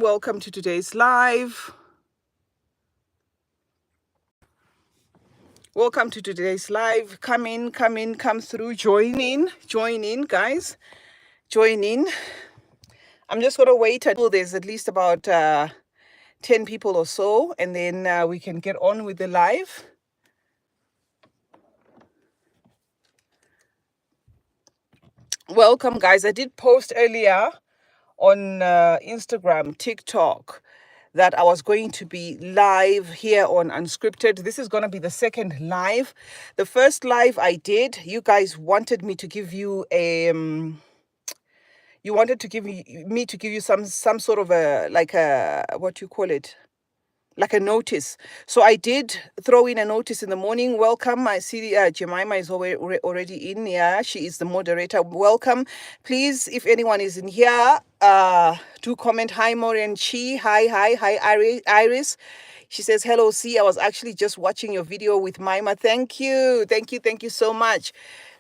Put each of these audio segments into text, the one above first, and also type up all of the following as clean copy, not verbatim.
Welcome to today's live. Welcome to today's live. Come in, come through. Join in, guys. Join in. I'm just going to wait until there's at least about 10 people or so, and then we can get on with the live. Welcome, guys. I did post earlier on Instagram, TikTok, that I was going to be live here on Unscripted. This is going to be the second live. The first live I did, you guys wanted me to give you a you wanted to give me to give you some sort of a, like a, what you call it, like a notice. So I did throw in a notice in the morning. Welcome. I see Jemima is already in. Yeah, she is the moderator. Welcome. Please, if anyone is in here, do comment. Hi, Maureen Chi. Hi, Iris. She says, hello, C. I was actually just watching your video with Mima. Thank you so much.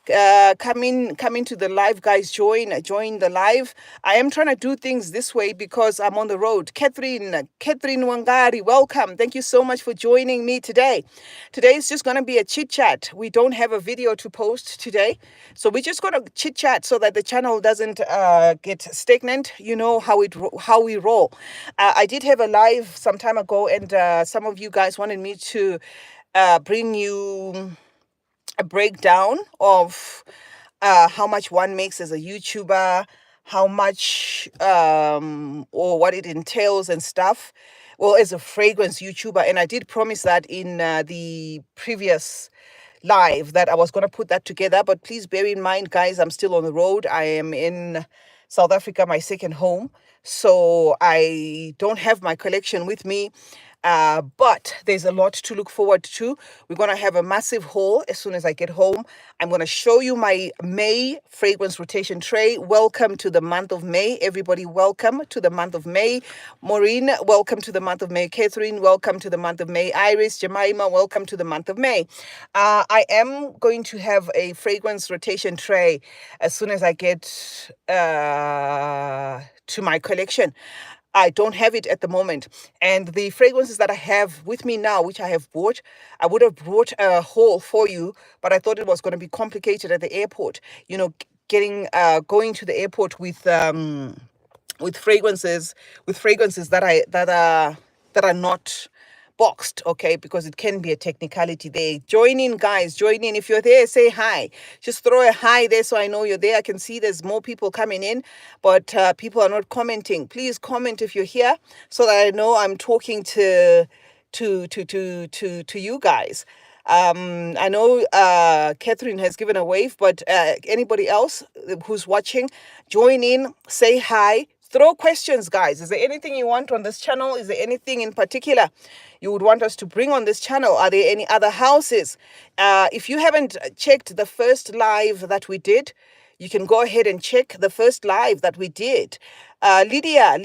Come into the live, guys. Join the live. I am trying to do things this way because I'm on the road. Catherine Wangari, welcome. Thank you so much for joining me today. Today is just going to be a chit chat. We don't have a video to post today, so we're just going to chit chat so that the channel doesn't get stagnant. You know how we roll. I did have a live some time ago, and some of you guys wanted me to bring you a breakdown of how much one makes as a YouTuber, how much or what it entails and stuff. Well, as a fragrance YouTuber, and I did promise that in the previous live that I was going to put that together. But please bear in mind, guys, I'm still on the road. I am in South Africa, my second home, so I don't have my collection with me. But there's a lot to look forward to. We're going to have a massive haul as soon as I get home. I'm going to show you my May fragrance rotation tray. Welcome to the month of May. Everybody, welcome to the month of May. Maureen, welcome to the month of May. Catherine, welcome to the month of May. Iris, Jemima, welcome to the month of May. I am going to have a fragrance rotation tray as soon as I get to my collection. I don't have it at the moment. And the fragrances that I have with me now, which I have bought, I would have brought a haul for you, but I thought it was going to be complicated at the airport. You know, going to the airport with fragrances that are not boxed, okay, because it can be a technicality there. Join in, guys. Join in. If you're there, say hi. Just throw a hi there so I know you're there. I can see there's more people coming in, but people are not commenting. Please comment if you're here so that I know I'm talking to you guys. I know Catherine has given a wave, but anybody else who's watching, join in, say hi. Throw questions, guys. Is there anything you want on this channel? Is there anything in particular you would want us to bring on this channel? Are there any other houses? If you haven't checked the first live that we did, you can go ahead and check the first live that we did. Lydia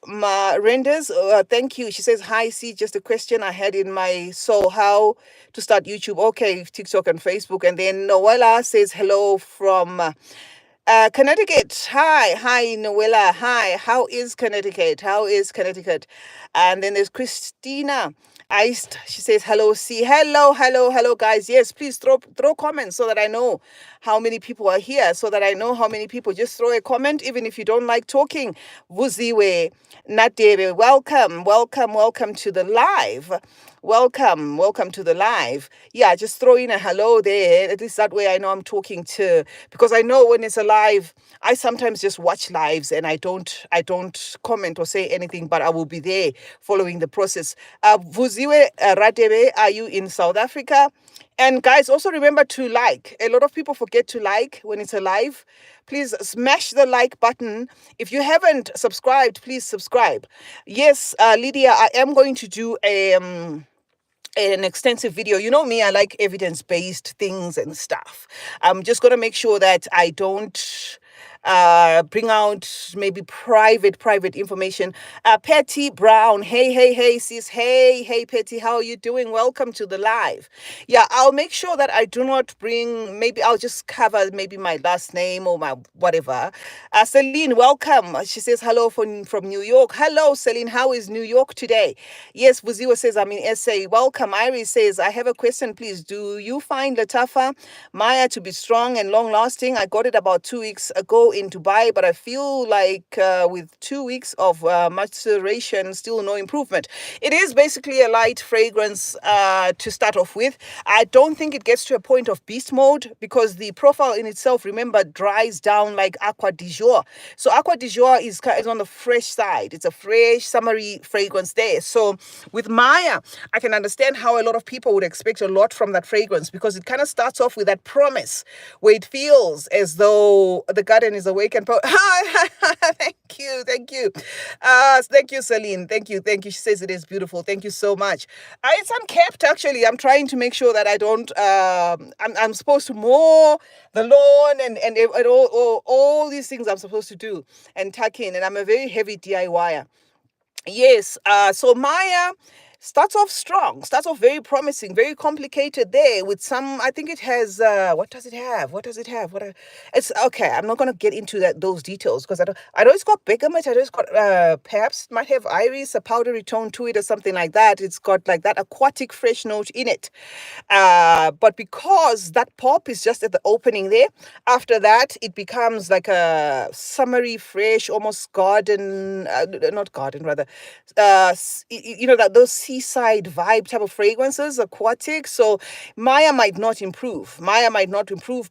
Renders, thank you. She says, hi, C, just a question I had in my soul. How to start YouTube? Okay, TikTok and Facebook. And then Noella says, hello from Connecticut. Hi, Noella. Hi, how is Connecticut? And then there's Christina Iced. She says, hello, C. Hello, guys. Yes, please throw comments so that I know how many people are here, so that I know how many people. Just throw a comment, even if you don't like talking. Vuziwe, Nadebe, welcome to the live. Welcome to the live. Yeah, just throw in a hello there. At least that way I know I'm talking to, because I know when it's a live, I sometimes just watch lives and I don't comment or say anything, but I will be there following the process. Vuziwe Radebe, are you in South Africa? And guys, also remember to like. A lot of people forget to like when it's a live. Please smash the like button. If you haven't subscribed, please subscribe. Yes, Lydia, I am going to do an extensive video. You know me, I like evidence-based things and stuff. I'm just going to make sure that I don't bring out maybe private information. Patty Brown, hey sis, hey Patty, how are you doing? Welcome to the live. Yeah, I'll make sure that I do not bring, maybe I'll just cover maybe my last name or my whatever. Celine, welcome. She says hello from New York. Hello Celine, how is New York today? Yes, Vuziwa says I'm in SA. Welcome. Iris says, I have a question, please. Do you find Latafa Maya to be strong and long lasting? I got it about 2 weeks ago in Dubai, but I feel like with 2 weeks of maturation, still no improvement. It is basically a light fragrance to start off with. I don't think it gets to a point of beast mode because the profile in itself, remember, dries down like Aqua di Jour. So Aqua di Jour is on the fresh side. It's a fresh, summery fragrance there. So with Maya, I can understand how a lot of people would expect a lot from that fragrance because it kind of starts off with that promise where it feels as though the garden is awake and thank you, thank you, Celine, thank you. She says it is beautiful. Thank you so much. It's unkept actually. I'm trying to make sure that I don't. I'm supposed to mow the lawn and all these things I'm supposed to do and tuck in. And I'm a very heavy DIYer. Yes. So Maya starts off strong, starts off very promising, very complicated there with some, I think it has, what does it have? It's okay. I'm not going to get into those details because I know it's got bergamot. I know it's got, perhaps it might have iris, a powdery tone to it or something like that. It's got like that aquatic fresh note in it. But because that pop is just at the opening there, after that, it becomes like a summery, fresh, almost garden, not garden, rather, that those seaside vibe type of fragrances, aquatic. So Maya might not improve.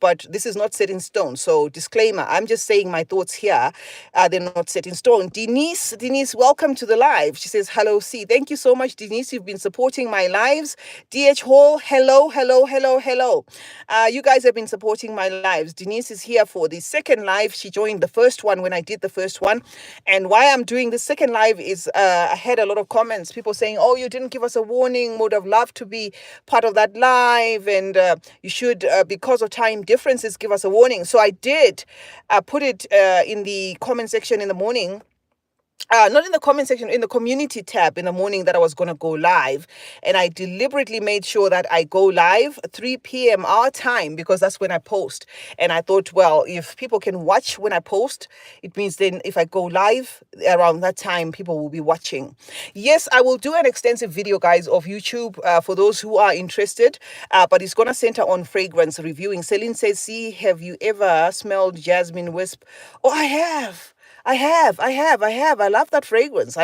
But this is not set in stone. So disclaimer, I'm just saying my thoughts here. They're not set in stone. Denise, welcome to the live. She says, hello, C. Thank you so much, Denise. You've been supporting my lives. DH Hall, hello. You guys have been supporting my lives. Denise is here for the second live. She joined the first one when I did the first one. And why I'm doing the second live is I had a lot of comments, people saying, oh, you didn't give us a warning, would have loved to be part of that live, and you should, because of time differences, give us a warning. So I did put it in the comment section in the morning. Not in the comment section, in the community tab in the morning that I was going to go live. And I deliberately made sure that I go live 3 p.m. our time because that's when I post. And I thought, well, if people can watch when I post, it means then if I go live around that time, people will be watching. Yes, I will do an extensive video, guys, of YouTube for those who are interested. But it's going to center on fragrance reviewing. Celine says, see, have you ever smelled jasmine wisp? Oh, I have. I love that fragrance.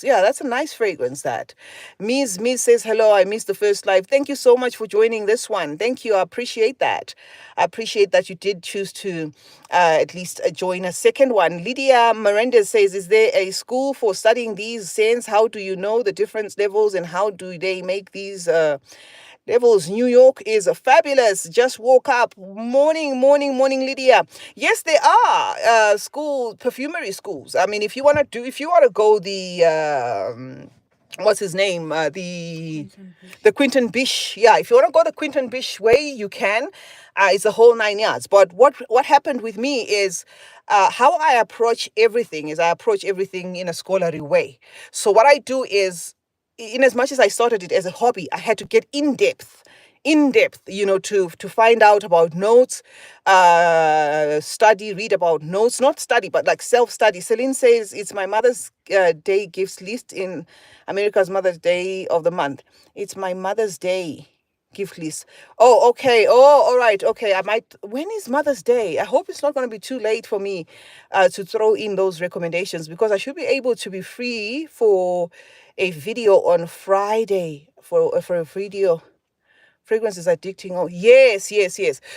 Yeah, that's a nice fragrance, that. Miss says, hello, I missed the first live. Thank you so much for joining this one. Thank you. I appreciate that. I appreciate that you did choose to at least join a second one. Lydia Miranda says, is there a school for studying these scents? How do you know the different levels and how do they make these levels? New York is fabulous. Just woke up. Morning, Lydia. Yes, there are perfumery schools. I mean, if you want to go the what's his name? The Quinton Bish. Yeah, if you want to go the Quinton Bish way, you can. It's a whole 9 yards. But what happened with me is how I approach everything in a scholarly way. So what I do is, in as much as I started it as a hobby, I had to get in depth, to find out about notes, read about notes, not study, but like self-study. Celine says, it's my Mother's Day gifts list in America's Mother's Day of the month. It's my Mother's Day gift list. Oh, okay. Oh, all right. Okay. When is Mother's Day? I hope it's not going to be too late for me to throw in those recommendations because I should be able to be free for a video on Friday for a video. Fragrance is addicting. Oh, yes.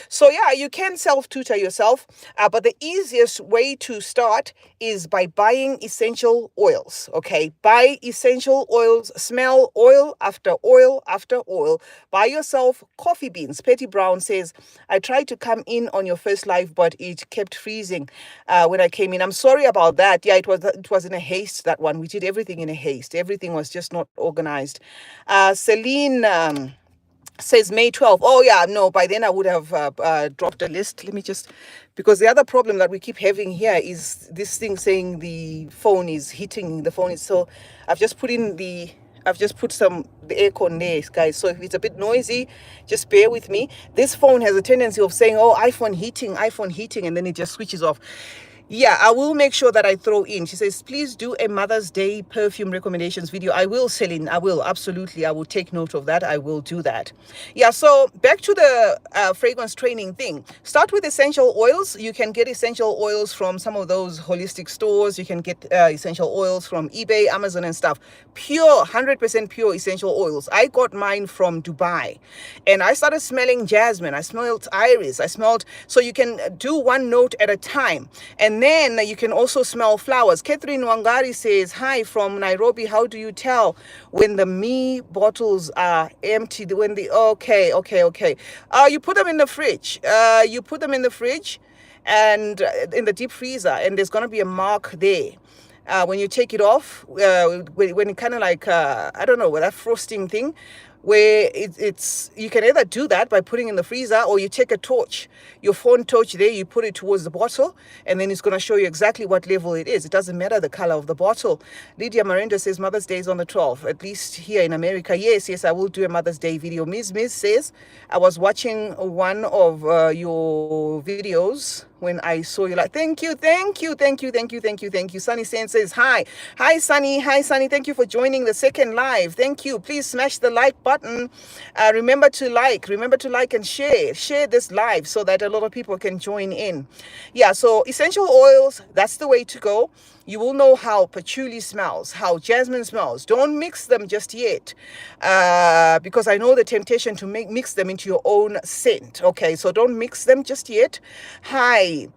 So yeah, you can self-tutor yourself, but the easiest way to start is by buying essential oils, okay? Buy essential oils, smell oil after oil after oil. Buy yourself coffee beans. Petty Brown says, I tried to come in on your first live, but it kept freezing when I came in. I'm sorry about that. Yeah, it was in a haste, that one. We did everything in a haste. Everything was just not organized. Celine... says May 12th. Oh yeah, no, by then I would have dropped a list. Let me just, because the other problem that we keep having here is this thing saying the phone is hitting, the phone is, so I've just put in the, I've just put some the aircon there, guys. So if it's a bit noisy, just bear with me. This phone has a tendency of saying, "Oh, iPhone heating," and then it just switches off. Yeah, I will make sure that I throw in. She says, please do a Mother's Day perfume recommendations video. I will, Celine. I will. Absolutely. I will take note of that. I will do that. Yeah, so back to the fragrance training thing. Start with essential oils. You can get essential oils from some of those holistic stores. You can get essential oils from eBay, Amazon, and stuff. Pure, 100% pure essential oils. I got mine from Dubai. And I started smelling jasmine. I smelled iris. I smelled, so you can do one note at a time. And then you can also smell flowers. Catherine Wangari says, hi from Nairobi. How do you tell when the me bottles are empty? When the, okay. You put them in the fridge. You put them in the fridge and in the deep freezer, and there's going to be a mark there. When you take it off, when it kind of like, I don't know, with that frosting thing, where it's, you can either do that by putting in the freezer, or you take a torch, your phone torch there, you put it towards the bottle, and then it's going to show you exactly what level it is. It doesn't matter the color of the bottle. Lydia Miranda says Mother's Day is on the 12th, at least here in America. Yes, I will do a Mother's Day video. Miss says, I was watching one of your videos when I saw you, like, thank you. Sunny Sen says, hi Sunny, thank you for joining the second live. Thank you. Please smash the like button. Remember to like and share this live so that a lot of people can join in. Yeah, so essential oils, that's the way to go. You will know how patchouli smells, how jasmine smells. Don't mix them just yet, because I know the temptation to mix them into your own scent. Okay, so don't mix them just yet. Hi,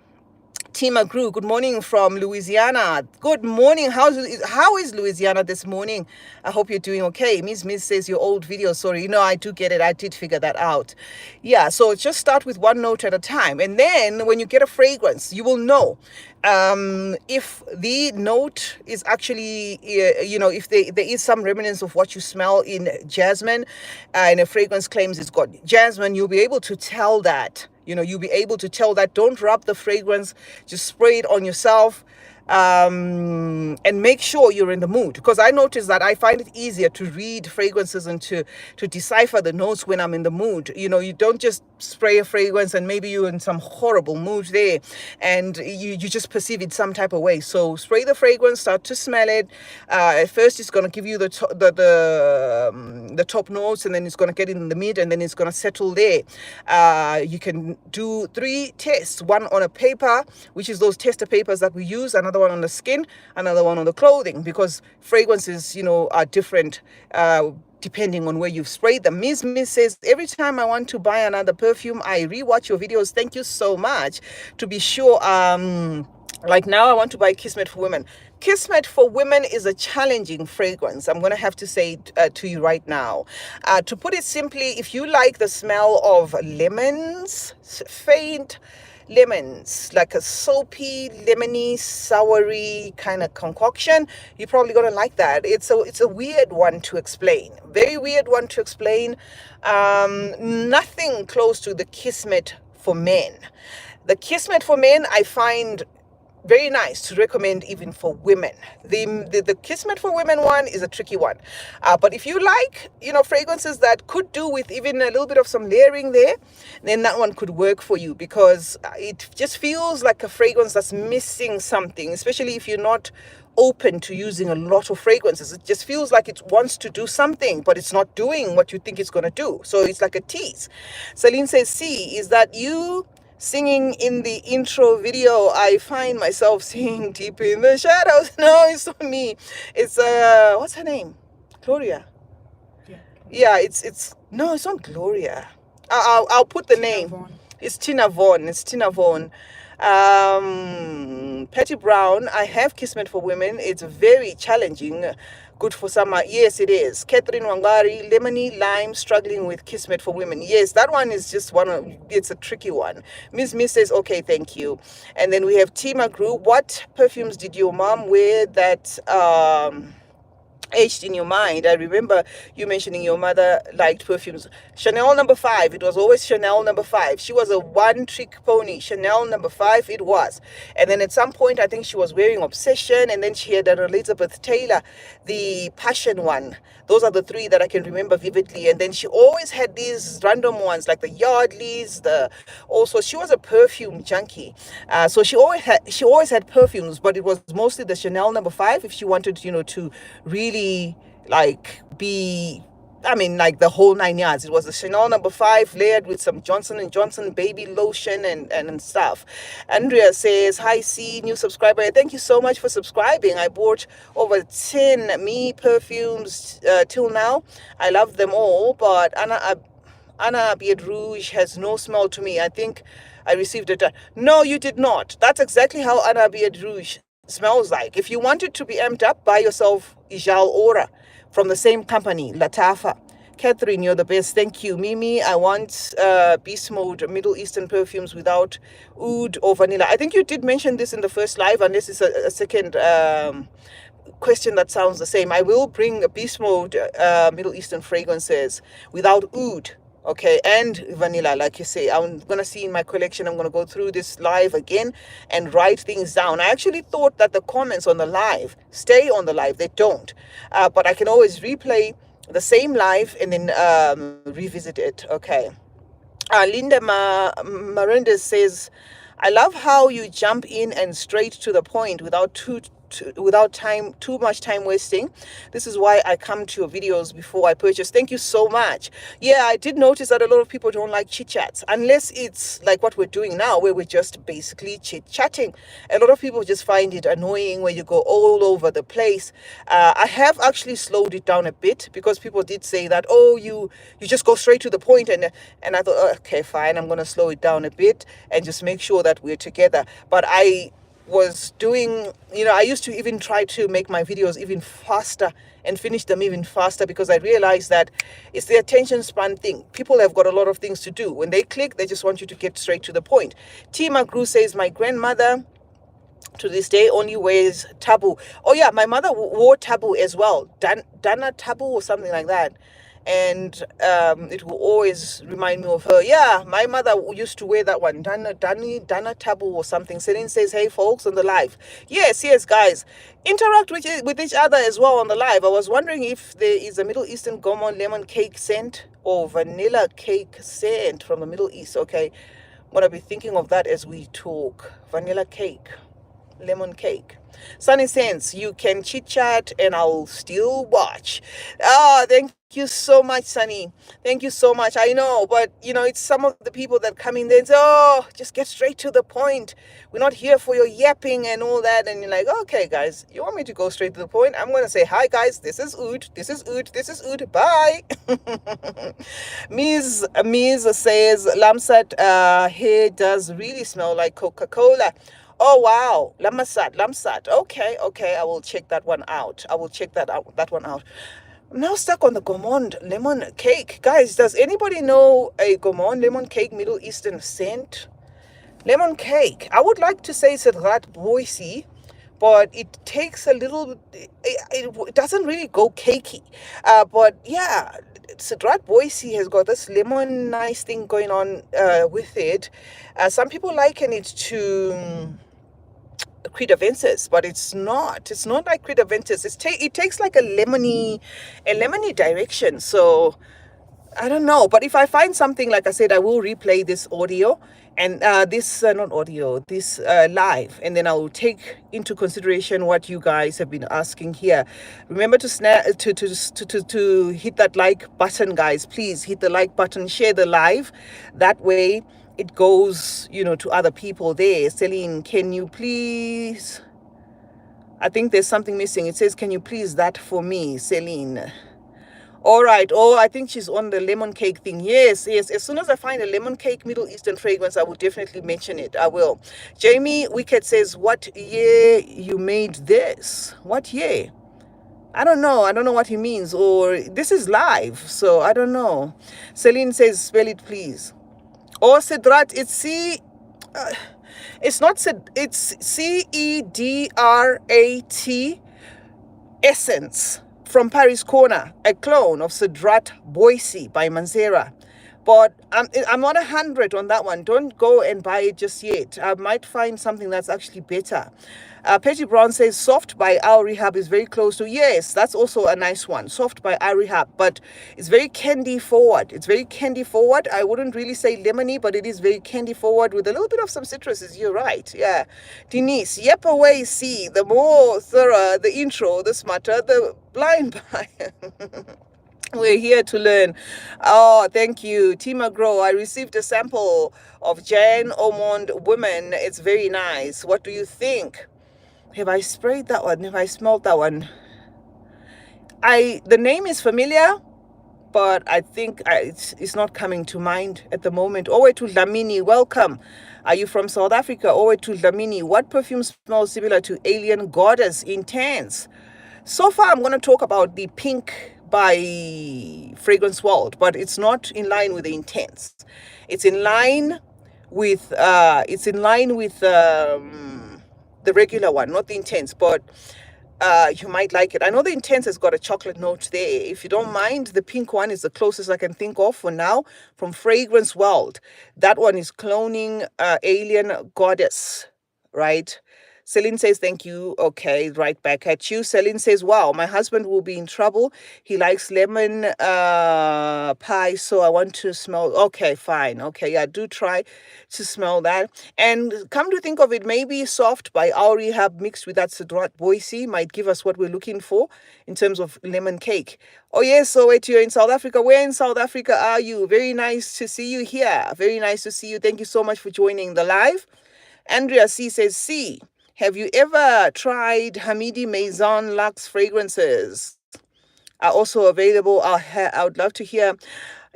Tima Grew, good morning from Louisiana. Good morning. How is Louisiana this morning? I hope you're doing okay. Miss says your old video. Sorry, I do get it. I did figure that out. Yeah, so just start with one note at a time. And then when you get a fragrance, you will know if the note is actually, if there is some remnants of what you smell in jasmine, and a fragrance claims it's got jasmine, you'll be able to tell that. You'll be able to tell that. Don't rub the fragrance, just spray it on yourself. And make sure you're in the mood, because I notice that I find it easier to read fragrances and to decipher the notes when I'm in the mood. You don't just spray a fragrance and maybe you're in some horrible mood there and you just perceive it some type of way. So spray the fragrance, start to smell it. At first it's going to give you the top notes, and then it's going to get in the mid, and then it's going to settle there. You can do 3 tests, one on a paper, which is those tester papers that we use, another one on the skin, another one on the clothing, because fragrances, are different depending on where you've sprayed them. Miss says, every time I want to buy another perfume, I rewatch your videos. Thank you so much. To be sure, like now I want to buy Kismet for Women. Kismet for Women is a challenging fragrance. I'm going to have to say to you right now. To put it simply, if you like the smell of lemons, faint lemons, like a soapy, lemony, soury kind of concoction, you're probably going to like that. It's a weird one to explain. Very weird one to explain. Nothing close to the Kismet for Men. The Kismet for Men, I find very nice to recommend even for women. The Kismet for Women one is a tricky one. But if you like, fragrances that could do with even a little bit of some layering there, then that one could work for you, because it just feels like a fragrance that's missing something, especially if you're not open to using a lot of fragrances. It just feels like it wants to do something, but it's not doing what you think it's going to do. So it's like a tease. Celine says, see, is that you singing in the intro video? I find myself singing deep in the shadows. No, it's not me. It's what's her name? Gloria. Yeah, it's no, it's not Gloria. I'll put the name. Vaughan. It's Tina Vaughan. Patty Brown, I have Kismet for Women. It's very challenging. Good for summer. Yes, it is. Catherine Wangari, lemony lime, struggling with Kismet for Women. Yes, that one is just it's a tricky one. Miss says, okay, thank you. And then we have Tima Grew. What perfumes did your mom wear that etched in your mind. I remember you mentioning your mother liked perfumes. Chanel number 5. It was always Chanel number 5. She was a one-trick pony. Chanel number 5 it was. And then at some point, I think she was wearing Obsession, and then she had an Elizabeth Taylor, the Passion one. Those are the three that I can remember vividly. And then she always had these random ones like the Yardleys. Also she was a perfume junkie. So she always had perfumes, but it was mostly the Chanel number 5 if she wanted, to really like be, I mean, like the whole 9 yards. It was the Chanel number 5 layered with some Johnson and Johnson baby lotion and stuff. Andrea says, "Hi, C, new subscriber. Thank you so much for subscribing. I bought over 10 me perfumes till now. I love them all, but Anna Beard Rouge has no smell to me. I think I received it. No, you did not. That's exactly how Anna Beard Rouge smells like. If you want it to be amped up, buy yourself Ijal Aura from the same company, Latafa. Catherine, you're the best. Thank you. Mimi, I want Beast Mode Middle Eastern perfumes without oud or vanilla. I think you did mention this in the first live, unless it's a second question that sounds the same. I will bring Beast Mode Middle Eastern fragrances without oud. Okay, and vanilla, like you say. I'm gonna see in my collection. I'm gonna go through this live again and write things down. I actually thought that the comments on the live stay on the live. They don't, but I can always replay the same live and then revisit it. Okay. Linda Marendez says, "I love how you jump in and straight to the point without too much time wasting. This is why I come to your videos before I purchase." Thank you so much. Yeah, I did notice that a lot of people don't like chit chats, unless it's like what we're doing now, where we're just basically chit chatting. A lot of people just find it annoying where you go all over the place. I have actually slowed it down a bit, because people did say that, oh, you just go straight to the point, and I thought, oh, okay, fine, I'm gonna slow it down a bit and just make sure that we're together. But I was doing, I used to even try to make my videos even faster and finish them even faster, because I realized that it's the attention span thing. People have got a lot of things to do. When they click, they just want you to get straight to the point. T. Magru says, "My grandmother to this day only wears taboo." Oh yeah, my mother wore taboo as well. Dana taboo or something like that. And it will always remind me of her. Yeah, my mother used to wear that one, Dana taboo or something. Celine says, "Hey folks on the live." Yes, guys, interact with each other as well on the live. I was wondering if there is a Middle Eastern gourmand lemon cake scent or vanilla cake scent from the Middle East. Okay, I'm gonna be thinking of that as we talk. Vanilla cake, lemon cake. Sunny Sense, you can chit chat and I'll still watch. Thank you so much, Sunny. Thank you so much. I know, but it's some of the people that come in there and say, "Oh, just get straight to the point. We're not here for your yapping and all that." And you're like, "Okay, guys, you want me to go straight to the point? I'm going to say, hi, guys, this is oud, this is oud, this is oud, bye." Ms. says, "Lamsat hair does really smell like Coca-Cola." Oh wow, Lamsat. Okay, I will check that one out. That one out. I'm now stuck on the gourmand lemon cake. Guys, does anybody know a gourmand lemon cake Middle Eastern scent? Lemon cake. I would like to say Sidrat Boise, but it takes a little, it doesn't really go cakey. But yeah, Sidrat Boise has got this lemon nice thing going on with it. Some people liken it to Creed Aventus, but it's not like Creed Aventus. It takes like a lemony direction. So I don't know, but if I find something, like I said, I will replay this audio and this not audio, this live, and then I will take into consideration what you guys have been asking here. Remember to hit that like button, guys. Please hit the like button, share the live. That way it goes, to other people there. Celine, can you please? I think there's something missing. It says, "Can you please that for me, Celine?" All right. Oh, I think she's on the lemon cake thing. Yes. As soon as I find a lemon cake Middle Eastern fragrance, I will definitely mention it. I will. Jamie Wicked says, "What year you made this?" What year? I don't know. I don't know what he means. Or this is live, so I don't know. Celine says, "Spell it, please." Or Sidrat, it's not Sid, it's CEDRAT essence from Paris Corner, a clone of Sidrat Boise by Manzera. But I'm not 100 on that one. Don't go and buy it just yet. I might find something that's actually better. Petty Brown says Soft by Al Rehab is very close to. Yes, that's also a nice one. Soft by Al Rehab, but it's very candy forward. It's very candy forward. I wouldn't really say lemony, but it is very candy forward with a little bit of some citruses. You're right. Yeah. Denise, yep away, see. The more thorough the intro, the smarter the blind buyer. We're here to learn. Oh, thank you. Tima Grow, I received a sample of Jan Omond Women. It's very nice. What do you think? Have I sprayed that one? Have I smelled that one? The name is familiar, but I think it's not coming to mind at the moment. Owe to Dlamini, welcome. Are you from South Africa? Owe to Dlamini, what perfume smells similar to Alien Goddess? Intense. So far, I'm going to talk about the Pink by Fragrance World, but it's not in line with the Intense. It's in line with the regular one, not the Intense, but you might like it. I know the Intense has got a chocolate note there. If you don't mind, the pink one is the closest I can think of for now from Fragrance World. That one is cloning Alien Goddess, right? Celine says, thank you. Okay, right back at you. Celine says, wow, my husband will be in trouble. He likes lemon pie, so I want to smell. Okay, fine. Okay, yeah, do try to smell that. And come to think of it, maybe Soft by Our Rehab mixed with that Sidrat Boise might give us what we're looking for in terms of lemon cake. Oh, yes, so wait, you're in South Africa. Where in South Africa are you? Very nice to see you here. Very nice to see you. Thank you so much for joining the live. Andrea C says, C. Have you ever tried Hamidi Maison Luxe fragrances? Are also available. I would love to hear.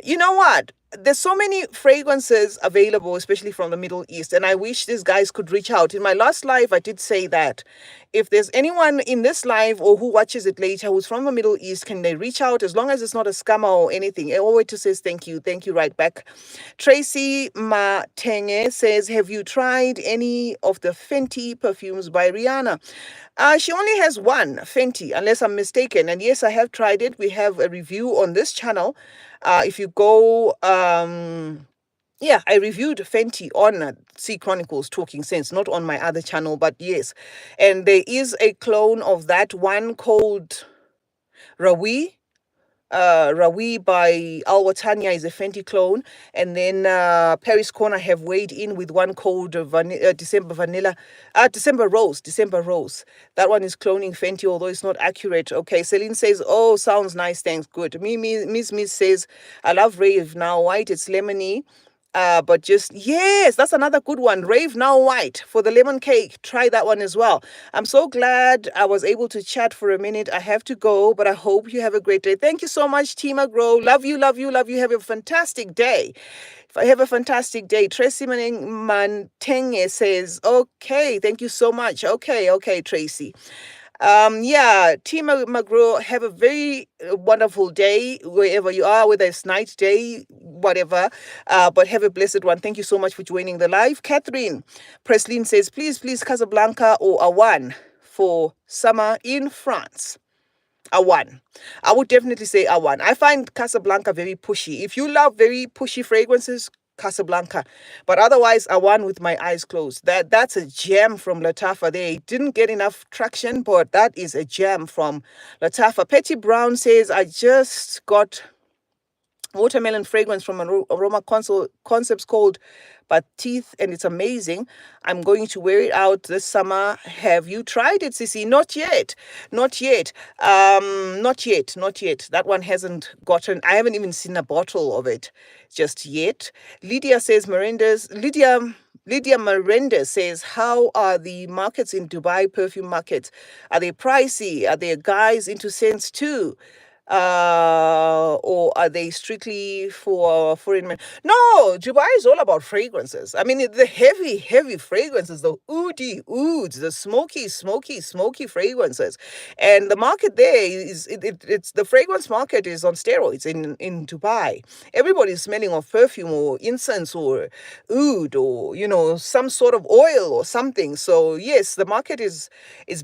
You know what? There's so many fragrances available, especially from the Middle East, and I wish these guys could reach out. In my last live, I did say that if there's anyone in this live or who watches it later who's from the Middle East, can they reach out as long as it's not a scammer or anything? I always to says thank you right back. Tracy Matenge says, have you tried any of the Fenty perfumes by Rihanna? She only has one, Fenty, unless I'm mistaken. And yes, I have tried it. We have a review on this channel. If you go, I reviewed Fenty on CeeChronicles-Talking Scents, not on my other channel, but yes. And there is a clone of that one called Rawi. Rawi by Al Watania is a Fenty clone, and then Paris Corner have weighed in with one called December Rose. That one is cloning Fenty, although it's not accurate. Okay, Celine says, oh, sounds nice, thanks, good. Miss says, I love Rave Now White, it's lemony. But just, yes, that's another good one. Rave Now White for the lemon cake. Try that one as well. I'm so glad I was able to chat for a minute. I have to go, but I hope you have a great day. Thank you so much, Tima Grow. Love you, love you, love you. Have a fantastic day. If I have a fantastic day. Tracy Mantenge says, okay, thank you so much. Okay, Tracy. Team McGraw, have a very wonderful day wherever you are, whether it's night, day, whatever, but have a blessed one. Thank you so much for joining the live. Catherine Preslin says, please, Casablanca or Awan for summer in France. Awan. I would definitely say Awan. I find Casablanca very pushy. If you love very pushy fragrances, Casablanca, but otherwise Awan with my eyes closed. That's a gem from Latafa. They didn't get enough traction, but that is a gem from Latafa. Petty Brown says, I just got watermelon fragrance from an Aroma Concepts called Batiste, and it's amazing. I'm going to wear it out this summer. Have you tried it, Sissy? Not yet. Not yet. That one hasn't gotten, I haven't even seen a bottle of it just yet. Lydia says, Lydia Miranda says, how are the markets in Dubai, perfume markets? Are they pricey? Are there guys into scents too? Or are they strictly for foreign men? No, Dubai is all about fragrances. I mean, the heavy, heavy fragrances, the oody ouds, the smoky, smoky, smoky fragrances, and the market there is it's the fragrance market is on steroids in Dubai. Everybody's smelling of perfume or incense or oud or some sort of oil or something. So yes, the market is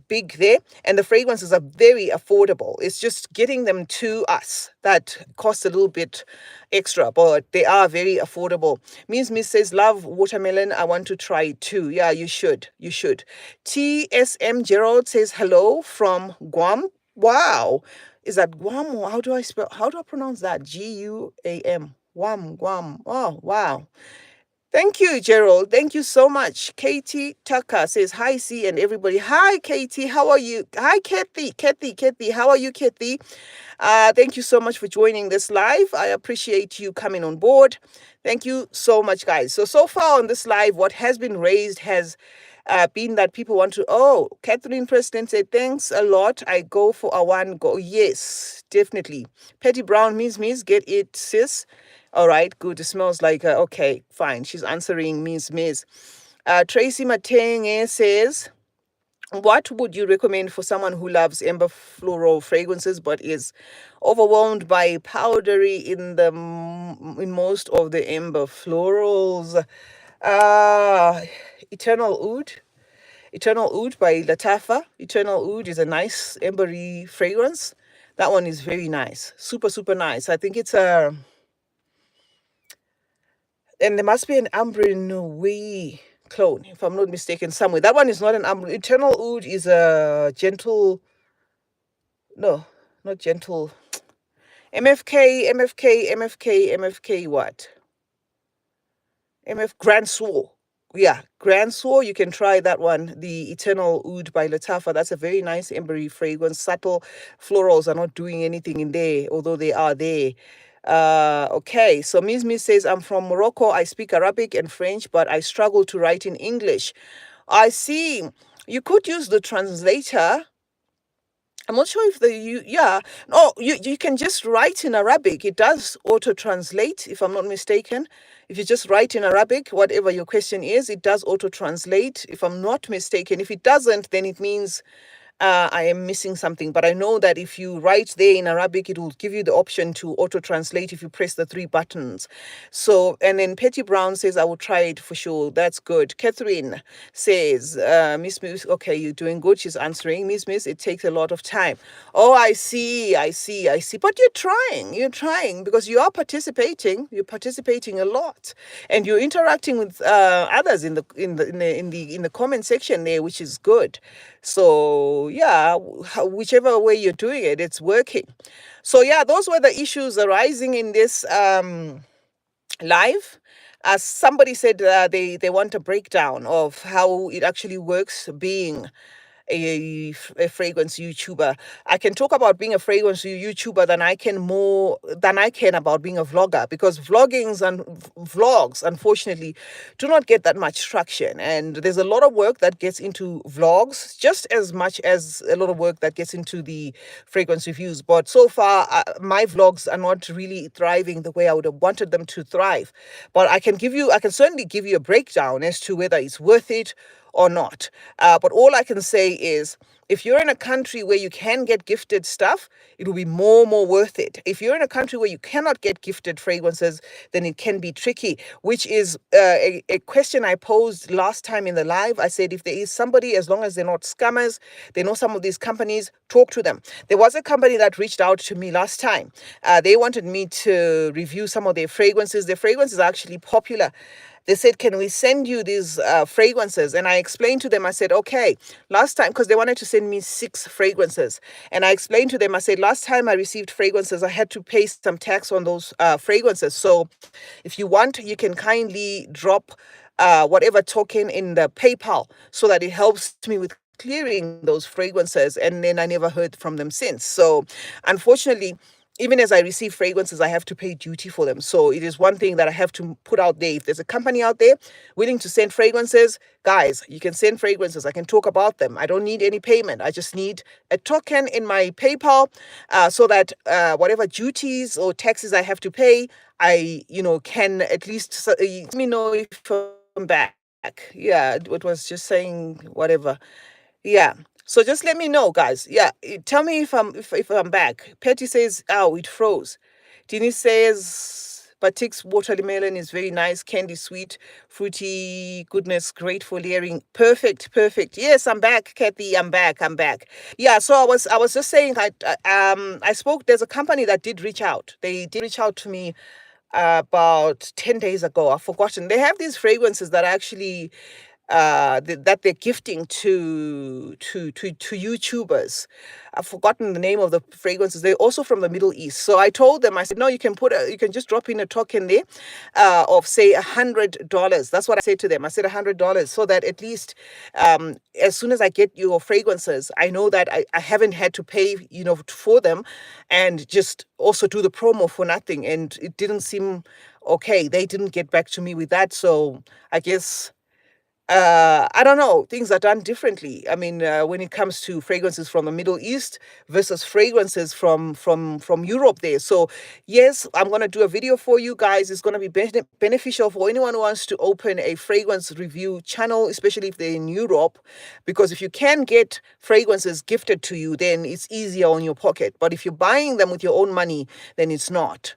big there, and the fragrances are very affordable. It's just getting them to us that costs a little bit extra, but they are very affordable. Miss says, love watermelon. I want to try it too. Yeah, you should. You should. TSM Gerald says hello from Guam. Wow. Is that Guam, or how do I pronounce that? Guam. Guam, Guam. Oh, wow. Thank you, Gerald. Thank you so much. Katie Tucker says, hi, C, and everybody. Hi, Katie. How are you? Hi, Kathy. Kathy. How are you, Kathy? Thank you so much for joining this live. I appreciate you coming on board. Thank you so much, guys. So far on this live, what has been raised has been that people want to, Catherine President said, thanks a lot. I go for a one go. Yes, definitely. Patty Brown, Miss, get it, sis. All right, good. It smells like, okay, fine. She's answering Miss. Tracy Matenge says, what would you recommend for someone who loves amber floral fragrances but is overwhelmed by powdery in most of the amber florals? Eternal Oud. Eternal Oud by Latafa. Eternal Oud is a nice ambery fragrance. That one is very nice. Super, super nice. I think it's a... And there must be an Ambre Noir clone, if I'm not mistaken, somewhere. That one is not an Ambre. Eternal Oud is a gentle... No, not gentle. MFK what? MF Grand Soul. Yeah, Grand Soul. You can try that one. The Eternal Oud by Latafa. That's a very nice ambery fragrance. Subtle florals are not doing anything in there, although they are there. Okay, so Miss says, I'm from Morocco. I speak Arabic and French, but I struggle to write in English. I see. You could use the translator. I'm not sure if you can just write in Arabic. It does auto translate, if I'm not mistaken. If you just write in Arabic, whatever your question is, it does auto translate, if I'm not mistaken. If it doesn't, then it means I am missing something. But I know that if you write there in Arabic, it will give you the option to auto-translate if you press the three buttons. So, and then Petty Brown says, I will try it for sure. That's good. Catherine says, Miss, okay, you're doing good. She's answering. Miss, it takes a lot of time. Oh, I see. But you're trying because you are participating. You're participating a lot, and you're interacting with others in the comment section there, which is good. So yeah, whichever way you're doing it, it's working. So yeah, those were the issues arising in this live. As somebody said, they want a breakdown of how it actually works being a fragrance YouTuber. I can talk about being a fragrance YouTuber than I can about being a vlogger, because vlogs, unfortunately, do not get that much traction. And there's a lot of work that gets into vlogs, just as much as a lot of work that gets into the fragrance reviews. But so far, my vlogs are not really thriving the way I would have wanted them to thrive. But I can certainly give you a breakdown as to whether it's worth it or not. But all I can say is, if you're in a country where you can get gifted stuff, it will be more worth it. If you're in a country where you cannot get gifted fragrances, then it can be tricky, which is a question I posed last time in the live. I said, if there is somebody, as long as they're not scammers, they know some of these companies, talk to them. There was a company that reached out to me last time. They wanted me to review some of their fragrances. Their fragrances are actually popular. They said, can we send you these fragrances? And I explained to them, I said, okay, last time, because they wanted to send me 6 fragrances. And I explained to them, I said, last time I received fragrances, I had to pay some tax on those fragrances. So if you want, you can kindly drop whatever token in the PayPal so that it helps me with clearing those fragrances. And then I never heard from them since. So unfortunately, even as I receive fragrances, I have to pay duty for them. So it is one thing that I have to put out there. If there's a company out there willing to send fragrances, guys, you can send fragrances. I can talk about them. I don't need any payment. I just need a token in my PayPal, so that whatever duties or taxes I have to pay, I, can at least let me know if I'm back. Yeah, it was just saying whatever. Yeah. So just let me know, guys. Yeah, tell me if I'm back. Petty says, "Oh, it froze." Denise says, "Batik's watermelon is very nice, candy sweet, fruity goodness, great for layering. Perfect, perfect. Yes, I'm back, Kathy. I'm back. Yeah. So I was just saying, I spoke. There's a company that did reach out. They did reach out to me about 10 days ago. I've forgotten. They have these fragrances that actually that they're gifting to YouTubers. I've forgotten the name of the fragrances. They're also from the Middle East. So I told them, I said, no, you can just drop in a token there of say $100. That's what I said to them. I said $100, so that at least as soon as I get your fragrances, I know that I haven't had to pay, for them, and just also do the promo for nothing. And it didn't seem okay. They didn't get back to me with that. So I guess I don't know. Things are done differently. I mean, when it comes to fragrances from the Middle East versus fragrances from Europe there. So yes, I'm going to do a video for you guys. It's going to be beneficial for anyone who wants to open a fragrance review channel, especially if they're in Europe, because if you can get fragrances gifted to you, then it's easier on your pocket. But if you're buying them with your own money, then it's not.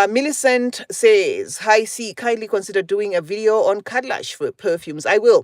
Millicent says, "Hi, C, kindly consider doing a video on Kadlash for perfumes." I will.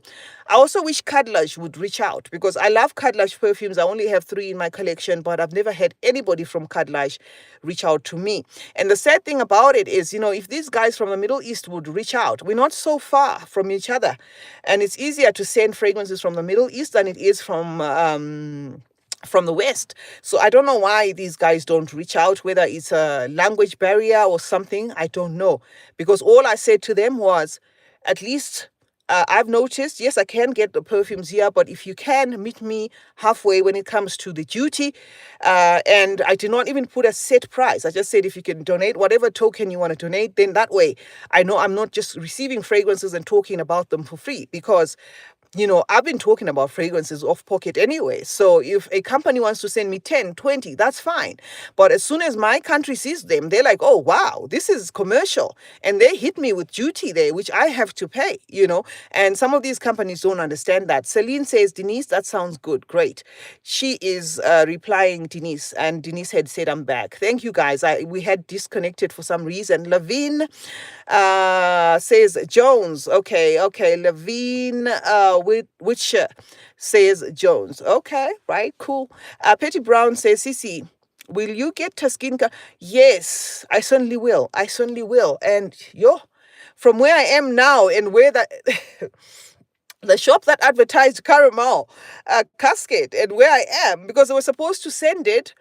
I also wish Kadlash would reach out, because I love Kadlash perfumes. I only have 3 in my collection, but I've never had anybody from Kadlash reach out to me. And the sad thing about it is, if these guys from the Middle East would reach out, we're not so far from each other. And it's easier to send fragrances from the Middle East than it is from the West. So I don't know why these guys don't reach out, whether it's a language barrier or something. I don't know. Because all I said to them was, at least I've noticed, yes, I can get the perfumes here, but if you can meet me halfway when it comes to the duty, and I did not even put a set price. I just said, if you can donate whatever token you want to donate, then that way I know I'm not just receiving fragrances and talking about them for free, because I've been talking about fragrances off pocket anyway. So if a company wants to send me 10, 20, that's fine. But as soon as my country sees them, they're like, oh, wow, this is commercial. And they hit me with duty there, which I have to pay, And some of these companies don't understand that. Celine says, "Denise, that sounds good. Great." She is replying, Denise, and Denise had said, "I'm back." Thank you, guys. We had disconnected for some reason. Levine says, "Jones." Okay. Levine which says Jones. Okay, right, cool. Petty Brown says, "Cece, will you get Tuscan?" Yes, I certainly will. And from where I am now and where that the shop that advertised caramel cascade and where I am, because they were supposed to send it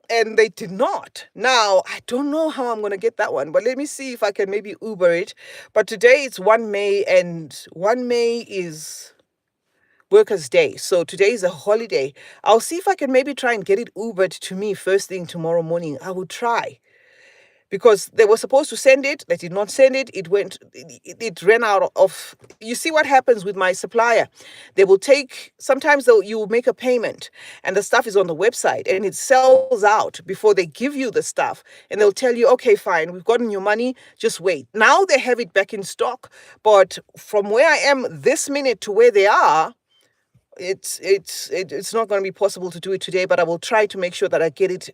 and they did not. Now, I don't know how I'm going to get that one, but let me see if I can maybe Uber it. But today it's 1 May, and 1 May is Workers' Day. So today is a holiday. I'll see if I can maybe try and get it Ubered to me first thing tomorrow morning. I will try. Because they were supposed to send it, they did not send it. It ran out of. You see what happens with my supplier? They will sometimes you will make a payment and the stuff is on the website and it sells out before they give you the stuff. And they'll tell you, okay, fine, we've gotten your money, just wait. Now they have it back in stock. But from where I am this minute to where they are, it's not going to be possible to do it today, but I will try to make sure that I get it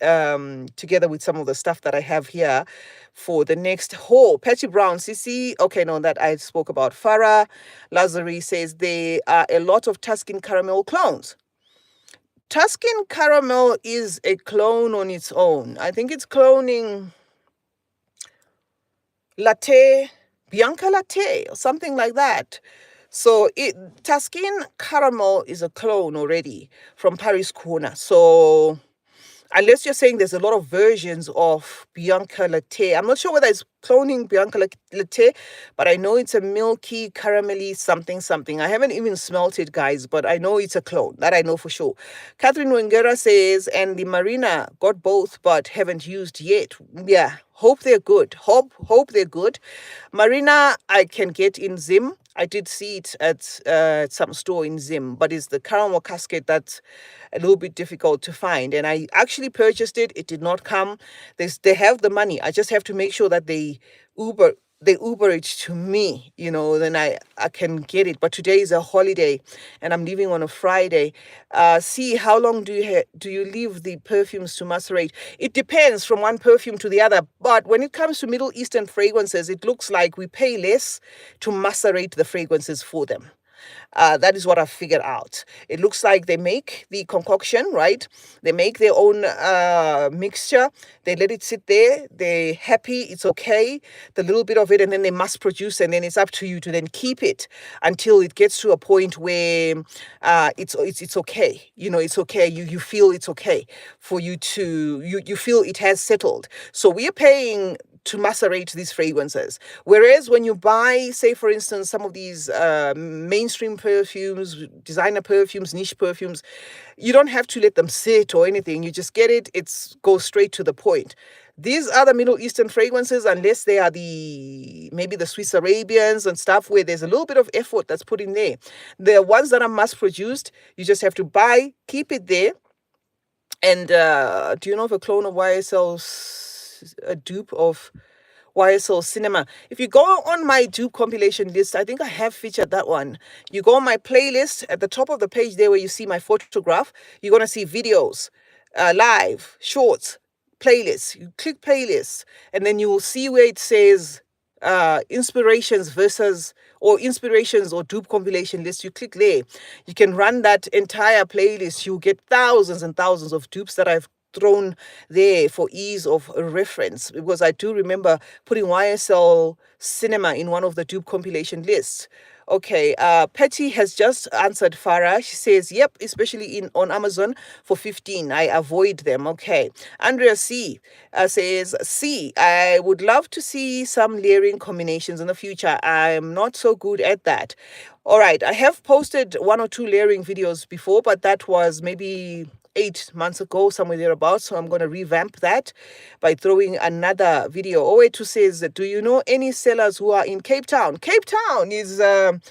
together with some of the stuff that I have here for the next haul. Patty Brown, CC, okay, no, that I spoke about. Farah Lazari says there are a lot of Tuscan caramel clones. Tuscan caramel is a clone on its own. I think it's cloning latte, Bianca latte, or something like that. So Tuscan caramel is a clone already from Paris Corner. So Unless you're saying there's a lot of versions of Bianca Latte. I'm not sure whether it's cloning Bianca Latte, but I know it's a milky, caramelly something something. I haven't even smelt it, guys, but I know it's a clone. That I know for sure. Catherine Wengera says, and the Marina got both, but haven't used yet. Yeah, hope they're good. Hope they're good. Marina, I can get in Zim. I did see it at some store in Zim, but it's the caramel casket that's a little bit difficult to find. And I actually purchased it. It did not come. They have the money. I just have to make sure that Uber they Uber it to me, then I can get it. But today is a holiday and I'm leaving on a Friday. See, how long do you leave the perfumes to macerate? It depends from one perfume to the other. But when it comes to Middle Eastern fragrances, it looks like we pay less to macerate the fragrances for them. That is what I've figured out. It looks like they make the concoction, right? They make their own mixture. They let it sit there. They're happy. It's okay. The little bit of it, and then they mass produce, and then it's up to you to then keep it until it gets to a point where it's okay. It's okay. You feel it's okay for you to you feel it has settled. So we are paying to macerate these fragrances. Whereas when you buy, say, for instance, some of these mainstream perfumes, designer perfumes, niche perfumes, you don't have to let them sit or anything. You just get it. It goes straight to the point. These other Middle Eastern fragrances, unless they are maybe the Swiss Arabians and stuff where there's a little bit of effort that's put in there, the ones that are mass produced, you just have to buy, keep it there. And do you know if a clone of YSL's a dupe of YSL Cinema? If you go on my dupe compilation list, I think I have featured that one. You go on my playlist at the top of the page there where you see my photograph, you're going to see videos, live, shorts, playlists. You click playlists and then you will see where it says inspirations or dupe compilation list. You click there, you can run that entire playlist. You get thousands and thousands of dupes that I've thrown there for ease of reference, because I do remember putting YSL Cinema in one of the dupe compilation lists. Okay, Patty has just answered Farah. She says, yep, especially on Amazon for 15. I avoid them. Okay. Andrea C says, I would love to see some layering combinations in the future. I'm not so good at that. All right, I have posted 1 or 2 layering videos before, but that was maybe 8 months ago, somewhere thereabouts. So I'm going to revamp that by throwing another video. O82 says, do you know any sellers who are in Cape Town? Cape Town is there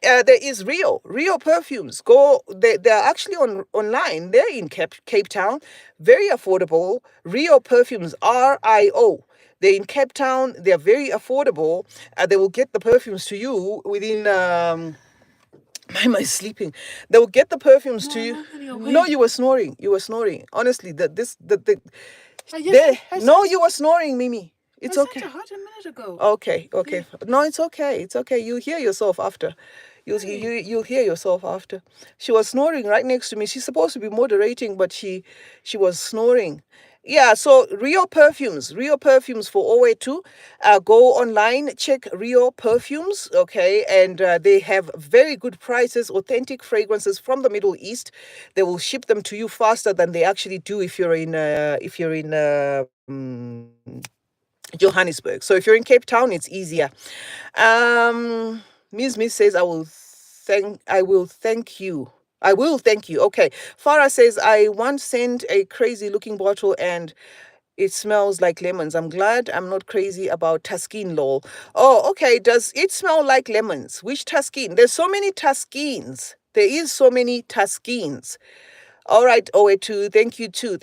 is Rio Perfumes. They're actually online. They're in Cape Town, very affordable. Rio Perfumes, RIO. They're in Cape Town. They're very affordable. They will get the perfumes to you within. Why am I sleeping? They will get the perfumes to you. No, you were snoring. You were snoring. Honestly, no, you were snoring, Mimi. It's okay. I said a minute ago. Okay. Yeah. No, it's okay. It's okay. You'll hear yourself after. You'll hear yourself after. She was snoring right next to me. She's supposed to be moderating, but she was snoring. Yeah, so Rio Perfumes for OA2. Go online, check Rio Perfumes, okay, and they have very good prices, authentic fragrances from the Middle East. They will ship them to you faster than they actually do if you're in Johannesburg. So if you're in Cape Town, it's easier. Miss says, I will thank you. I will thank you. Okay. Farah says, I once sent a crazy looking bottle and it smells like lemons. I'm glad I'm not crazy about Taskeen, lol. Oh, okay. Does it smell like lemons? Which Taskeen? There's so many Taskeens. There is so many Taskeens. All right, OA2, thank you too.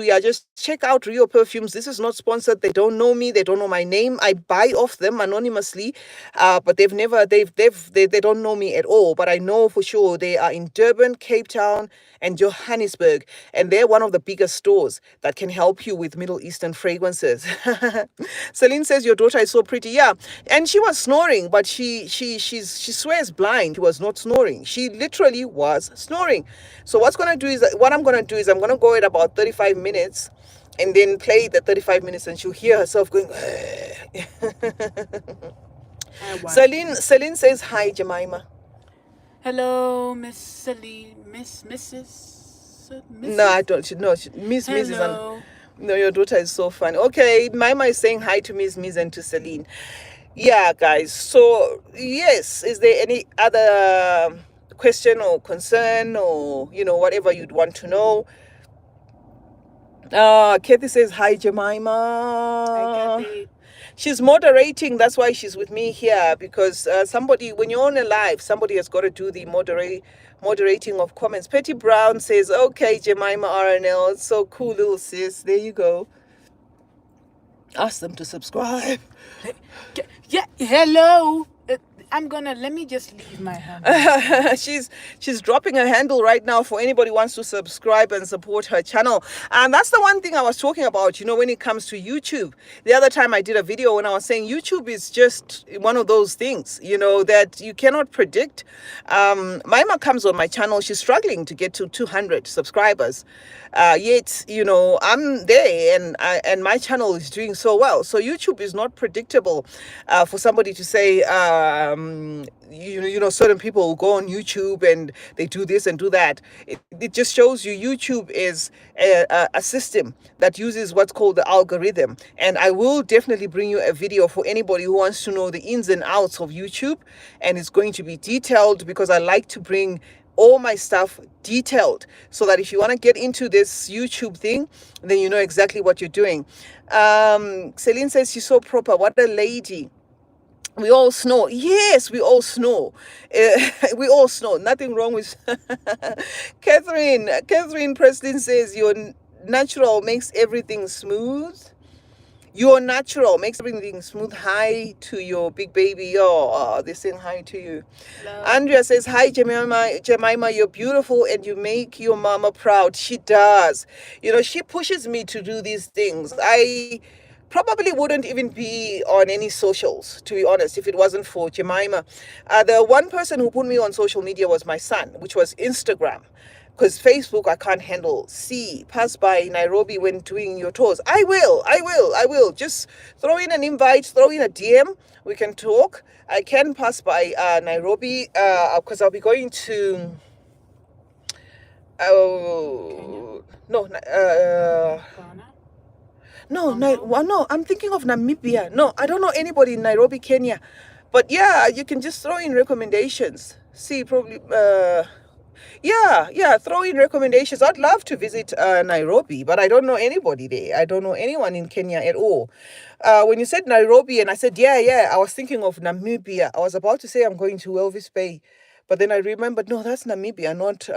Yeah, just check out Rio Perfumes. This is not sponsored. They don't know me. They don't know my name. I buy off them anonymously, but they don't know me at all. But I know for sure they are in Durban, Cape Town, and Johannesburg, and they're one of the biggest stores that can help you with Middle Eastern fragrances. Celine says your daughter is so pretty. Yeah, and she was snoring, but she swears blind. She was not snoring. She literally was snoring. So what I'm going to do is I'm going to go at about 35 minutes and then play the 35 minutes and she'll hear herself going. Celine says, hi, Jemima. Hello, Miss Celine, Mrs. No, I don't. No, Miss is on. Hello. No, your daughter is so funny. Okay, Mama is saying hi to Miss and to Celine. Yeah, guys. So yes, is there any other question or concern or whatever you'd want to know? Kathy says hi, Hi, Jemima. Kathy. She's moderating. That's why she's with me here because somebody, when you're on a live, somebody has got to do the moderating of comments. Petty Brown says, "Okay, Jemima RNL, it's so cool, little sis. There you go. Ask them to subscribe." Yeah, hello. Let me just leave my hand. she's dropping her handle right now for anybody who wants to subscribe and support her channel. And that's the one thing I was talking about, when it comes to YouTube. The other time I did a video when I was saying YouTube is just one of those things, that you cannot predict. Maima comes on my channel, she's struggling to get to 200 subscribers. Yet, I'm there and my channel is doing so well. So YouTube is not predictable. For somebody to say, certain people will go on YouTube and they do this and do that. It just shows you YouTube is a system that uses what's called the algorithm. And I will definitely bring you a video for anybody who wants to know the ins and outs of YouTube. And it's going to be detailed because I like to bring all my stuff detailed so that if you want to get into this YouTube thing, then you know exactly what you're doing. Celine says she's so proper. What a lady. We all snore. Yes, we all snore. We all snore. Nothing wrong with Catherine Presley says your natural makes everything smooth. Your natural makes everything smooth. Hi to your big baby. Oh, they're saying hi to you. Hello. Andrea says, hi, Jemima, you're beautiful and you make your mama proud. She does. She pushes me to do these things. I probably wouldn't even be on any socials, to be honest, if it wasn't for Jemima. The one person who put me on social media was my son, which was Instagram. Because Facebook, I can't handle. Pass by Nairobi when doing your tours. I will. Just throw in an invite, throw in a DM. We can talk. I can pass by Nairobi because I'll be going to. Oh, no. Ghana? No. I'm thinking of Namibia. No, I don't know anybody in Nairobi, Kenya. But yeah, you can just throw in recommendations. Probably. Yeah, throw in recommendations. I'd love to visit Nairobi, but I don't know anybody there. I don't know anyone in Kenya at all. When you said Nairobi and I said, yeah, I was thinking of Namibia. I was about to say I'm going to Elvis Bay, but then I remembered, no, that's Namibia, not,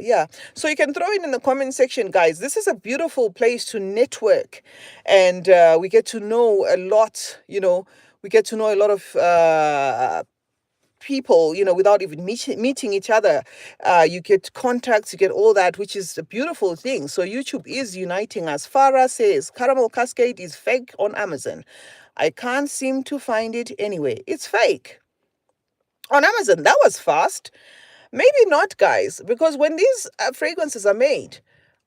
yeah. So you can throw in the comment section, guys. This is a beautiful place to network and we get to know a lot, we get to know a lot of people, without even meeting each other. You get contacts, you get all that, which is a beautiful thing. So YouTube is uniting us. Farah says, Caramel Cascade is fake on Amazon. I can't seem to find it anywhere. It's fake on Amazon. That was fast. Maybe not, guys, because when these fragrances are made,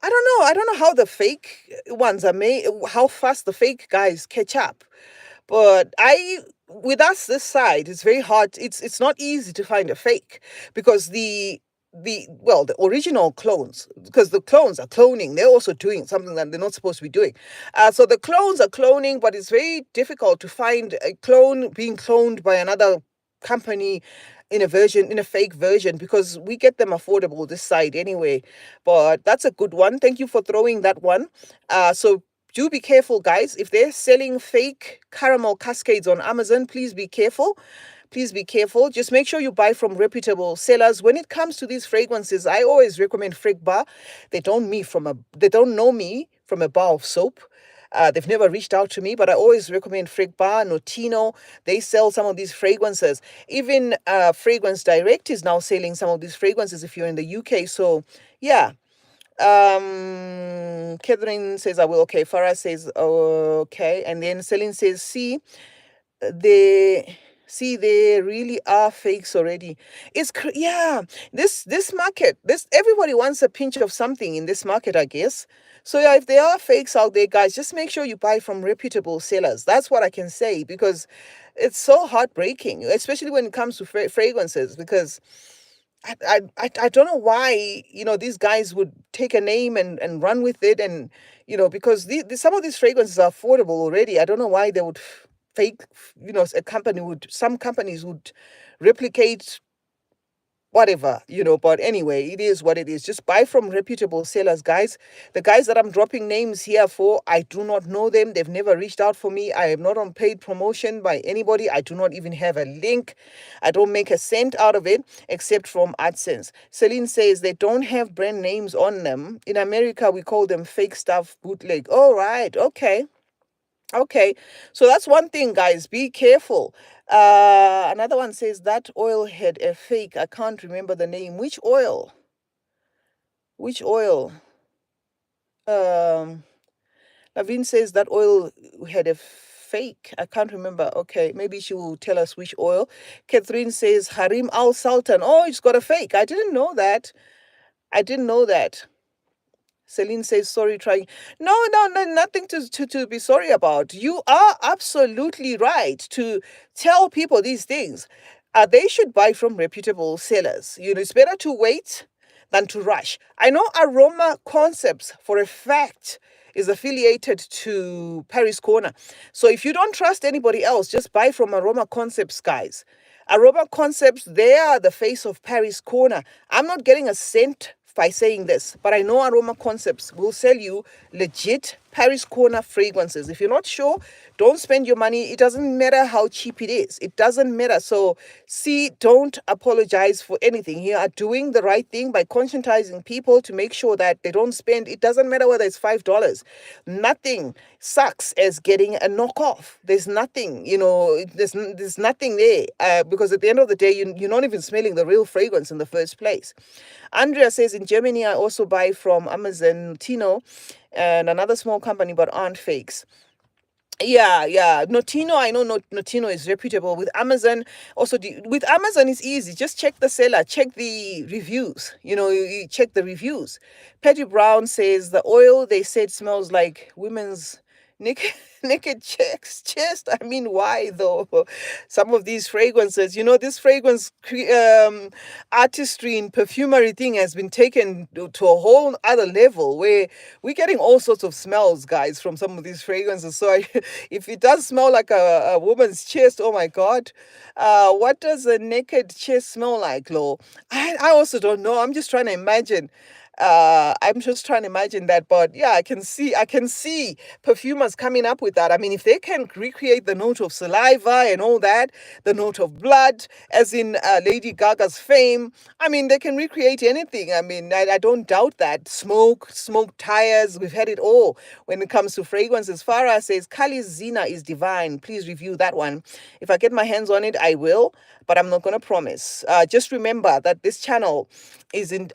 I don't know how the fake ones are made, how fast the fake guys catch up. But with us this side, it's very hard. It's not easy to find a fake because the original clones, because the clones are cloning, they're also doing something that they're not supposed to be doing. So the clones are cloning, but it's very difficult to find a clone being cloned by another company in a fake version, because we get them affordable this side anyway. But that's a good one. Thank you for throwing that one. So do be careful, guys. If they're selling fake caramel cascades on Amazon, please be careful. Please be careful. Just make sure you buy from reputable sellers. When it comes to these fragrances, I always recommend Frig Bar. They don't know me from a bar of soap. They've never reached out to me, but I always recommend Frig Bar, Notino. They sell some of these fragrances. Even Fragrance Direct is now selling some of these fragrances if you're in the UK. So, yeah. Catherine says, I will. Okay. Farah says, okay. And then Celine says, they really are fakes already. Yeah, this market, everybody wants a pinch of something in this market, I guess. So yeah, if there are fakes out there, guys, just make sure you buy from reputable sellers. That's what I can say, because it's so heartbreaking, especially when it comes to fragrances, because I don't know why, these guys would take a name and run with it. And, because some of these fragrances are affordable already. I don't know why they would fake, some companies would replicate whatever, but anyway, it is what it is. Just buy from reputable sellers, guys. The guys that I'm dropping names here for, I do not know them. They've never reached out for me. I am not on paid promotion by anybody. I do not even have a link. I don't make a cent out of it except from AdSense. Celine says they don't have brand names on them. In America, we call them fake stuff, bootleg. All right, okay. Okay, so that's one thing, guys. Be careful. Another one says that oil had a fake. I can't remember the name. Which oil? Which oil? Um, Lavin says that oil had a fake. I can't remember. Okay, maybe she will tell us which oil. Catherine says Harim Al Sultan. Oh, it's got a fake. I didn't know that. I didn't know that. Celine says, sorry, trying. No, no, no, nothing to be sorry about. You are absolutely right to tell people these things. They should buy from reputable sellers. It's better to wait than to rush. I know Aroma Concepts for a fact is affiliated to Paris Corner. So if you don't trust anybody else, just buy from Aroma Concepts, guys. Aroma Concepts, they are the face of Paris Corner. I'm not getting a cent by saying this, but I know Aroma Concepts will sell you legit Paris Corner fragrances. If you're not sure, don't spend your money. It doesn't matter how cheap it is. It doesn't matter. So, don't apologize for anything. You are doing the right thing by conscientizing people to make sure that they don't spend. It doesn't matter whether it's $5. Nothing sucks as getting a knockoff. There's nothing, there's nothing there because at the end of the day, you're not even smelling the real fragrance in the first place. Andrea says in Germany, I also buy from Amazon Tino and another small company, but aren't fakes. Yeah. Notino, I know Notino is reputable. With Amazon, also with Amazon, it's easy. Just check the seller, check the reviews. You check the reviews. Patty Brown says the oil they said smells like women's naked naked chest. I mean, why though? Some of these fragrances, this fragrance artistry and perfumery thing has been taken to a whole other level where we're getting all sorts of smells, guys, from some of these fragrances. So if it does smell like a woman's chest, oh my God, what does a naked chest smell like, Lo? I also don't know. I'm just trying to imagine. I'm just trying to imagine that, but yeah, I can see perfumers coming up with that. I mean, if they can recreate the note of saliva and all that, the note of blood, as in Lady Gaga's Fame, I mean, they can recreate anything. I mean, I don't doubt that. Smoke tires, we've had it all when it comes to fragrances. Farah says, Kali's Zina is divine. Please review that one. If I get my hands on it, I will, but I'm not going to promise. Just remember that this channel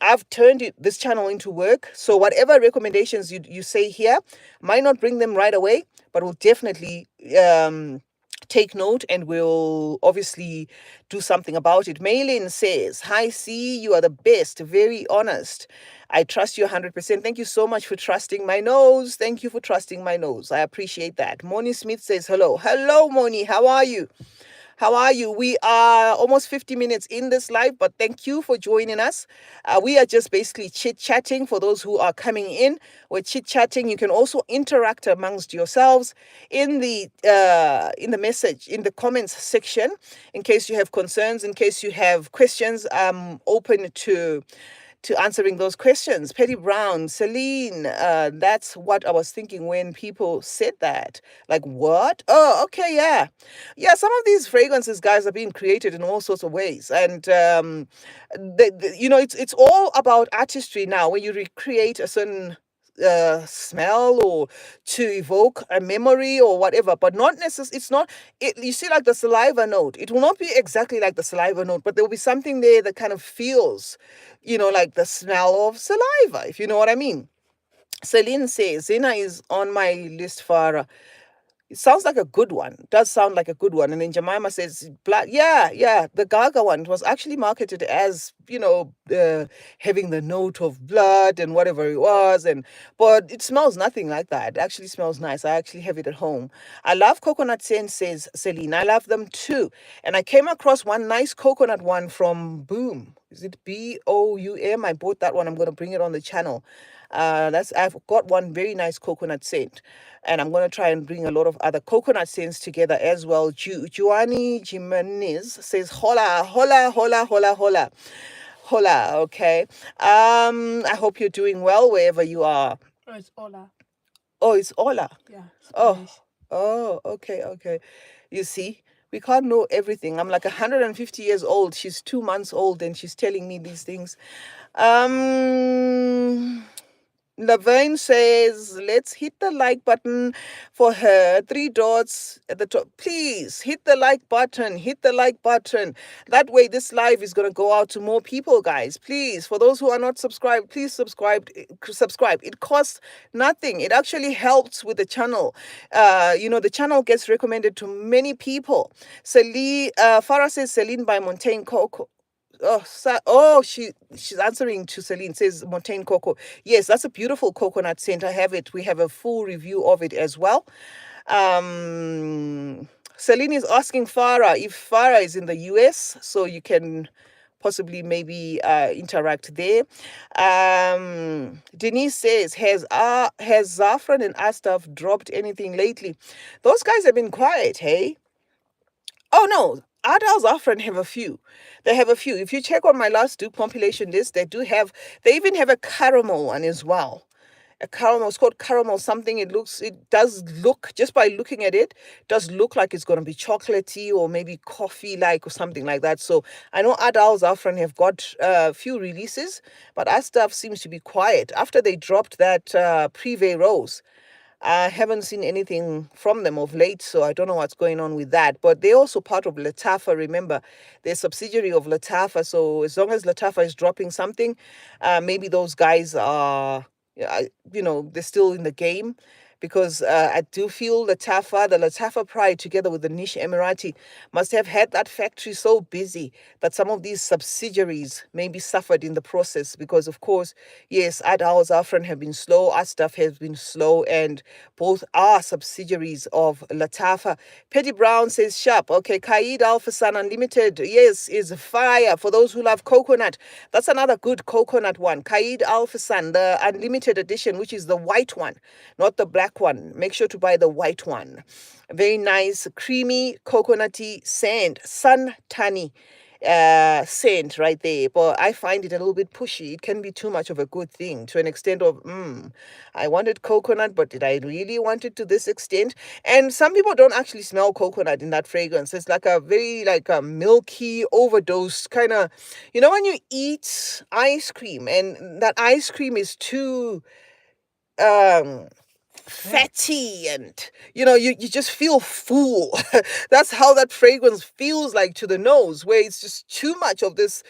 I've turned this channel into work. So whatever recommendations you say here, might not bring them right away, but will definitely take note and we'll obviously do something about it. Maylin says, hi, C, you are the best, very honest. I trust you 100%. Thank you so much for trusting my nose. Thank you for trusting my nose. I appreciate that. Moni Smith says, hello. Hello, Moni. How are you? How are you? We are almost 50 minutes in this live, but thank you for joining us. We are just basically chit-chatting for those who are coming in. We're chit-chatting. You can also interact amongst yourselves in the message, in the comments section, in case you have concerns, in case you have questions. I'm open to answering those questions. Petty Brown, Celine, that's what I was thinking when people said that. Like, what? Oh, okay, yeah. Yeah, some of these fragrances, guys, are being created in all sorts of ways. And, it's all about artistry now. When you recreate a certain smell or to evoke a memory or whatever, but not necessarily, it's not, you see, like the saliva note, it will not be exactly like the saliva note, but there will be something there that kind of feels, like the smell of saliva, if you know what I mean. Celine says, Zena is on my list for It sounds like a good one. It does sound like a good one. And then Jemima says, black. Yeah, yeah. The Gaga one was actually marketed as, having the note of blood and whatever it was. But it smells nothing like that. It actually smells nice. I actually have it at home. I love coconut scents, says Celine. I love them too. And I came across one nice coconut one from Boom. Is it Boum? I bought that one. I'm going to bring it on the channel. I've got one very nice coconut scent, and I'm going to try and bring a lot of other coconut scents together as well. Juani Jimenez says hola, hola, hola, hola, hola, hola. Okay. I hope you're doing well wherever you are. Oh, it's Ola. Oh, it's hola. Yeah, Oh, Spanish. okay, okay. You see, we can't know everything. I'm like 150 years old. She's 2 months old, and she's telling me these things. Um, Laverne says, let's hit the like button for her. 3 dots at the top. Please hit the like button. Hit the like button. That way, this live is going to go out to more people, guys. Please, for those who are not subscribed, please subscribe. Subscribe. It costs nothing. It actually helps with the channel. The channel gets recommended to many people. Farah says, Celine by Montaigne Coco. She's answering to Celine. Says Montaigne Coco. Yes, that's a beautiful coconut scent. I have it. We have a full review of it as well. Celine is asking Farah if Farah is in the US, so you can possibly maybe interact there. Denise says, has Zafran and Astaf dropped anything lately? Those guys have been quiet, hey? Oh no, Adal Zafran have a few. They have a few. If you check on my last dupe compilation list, they even have a caramel one as well. A caramel, it's called caramel something. It does look, just by looking at it, does look like it's going to be chocolatey or maybe coffee like or something like that. So I know Adal Zafran have got a few releases, but our stuff seems to be quiet. After they dropped that Privé Rose, I haven't seen anything from them of late, so I don't know what's going on with that. But they're also part of Latafa. Remember, they're a subsidiary of Latafa. So as long as Latafa is dropping something, maybe those guys are, they're still in the game. Because I do feel the Latafa Pride, together with the Niche Emirati, must have had that factory so busy that some of these subsidiaries maybe suffered in the process. Because, of course, yes, Adal Zafran have been slow, our stuff has been slow, and both are subsidiaries of Latafa. Petty Brown says, sharp. Okay, Kaid Alphasan Unlimited, yes, is fire for those who love coconut. That's another good coconut one. Kaid Alphasan, the Unlimited edition, which is the white one, not the black one. Make sure to buy the white one. Very nice, creamy, coconutty scent. Sun Tani scent right there. But I find it a little bit pushy. It can be too much of a good thing, to an extent of, I wanted coconut, but did I really want it to this extent? And some people don't actually smell coconut in that fragrance. It's like a very a milky overdose kind of, when you eat ice cream and that ice cream is too fatty, and you just feel full. That's how that fragrance feels like to the nose, where it's just too much of this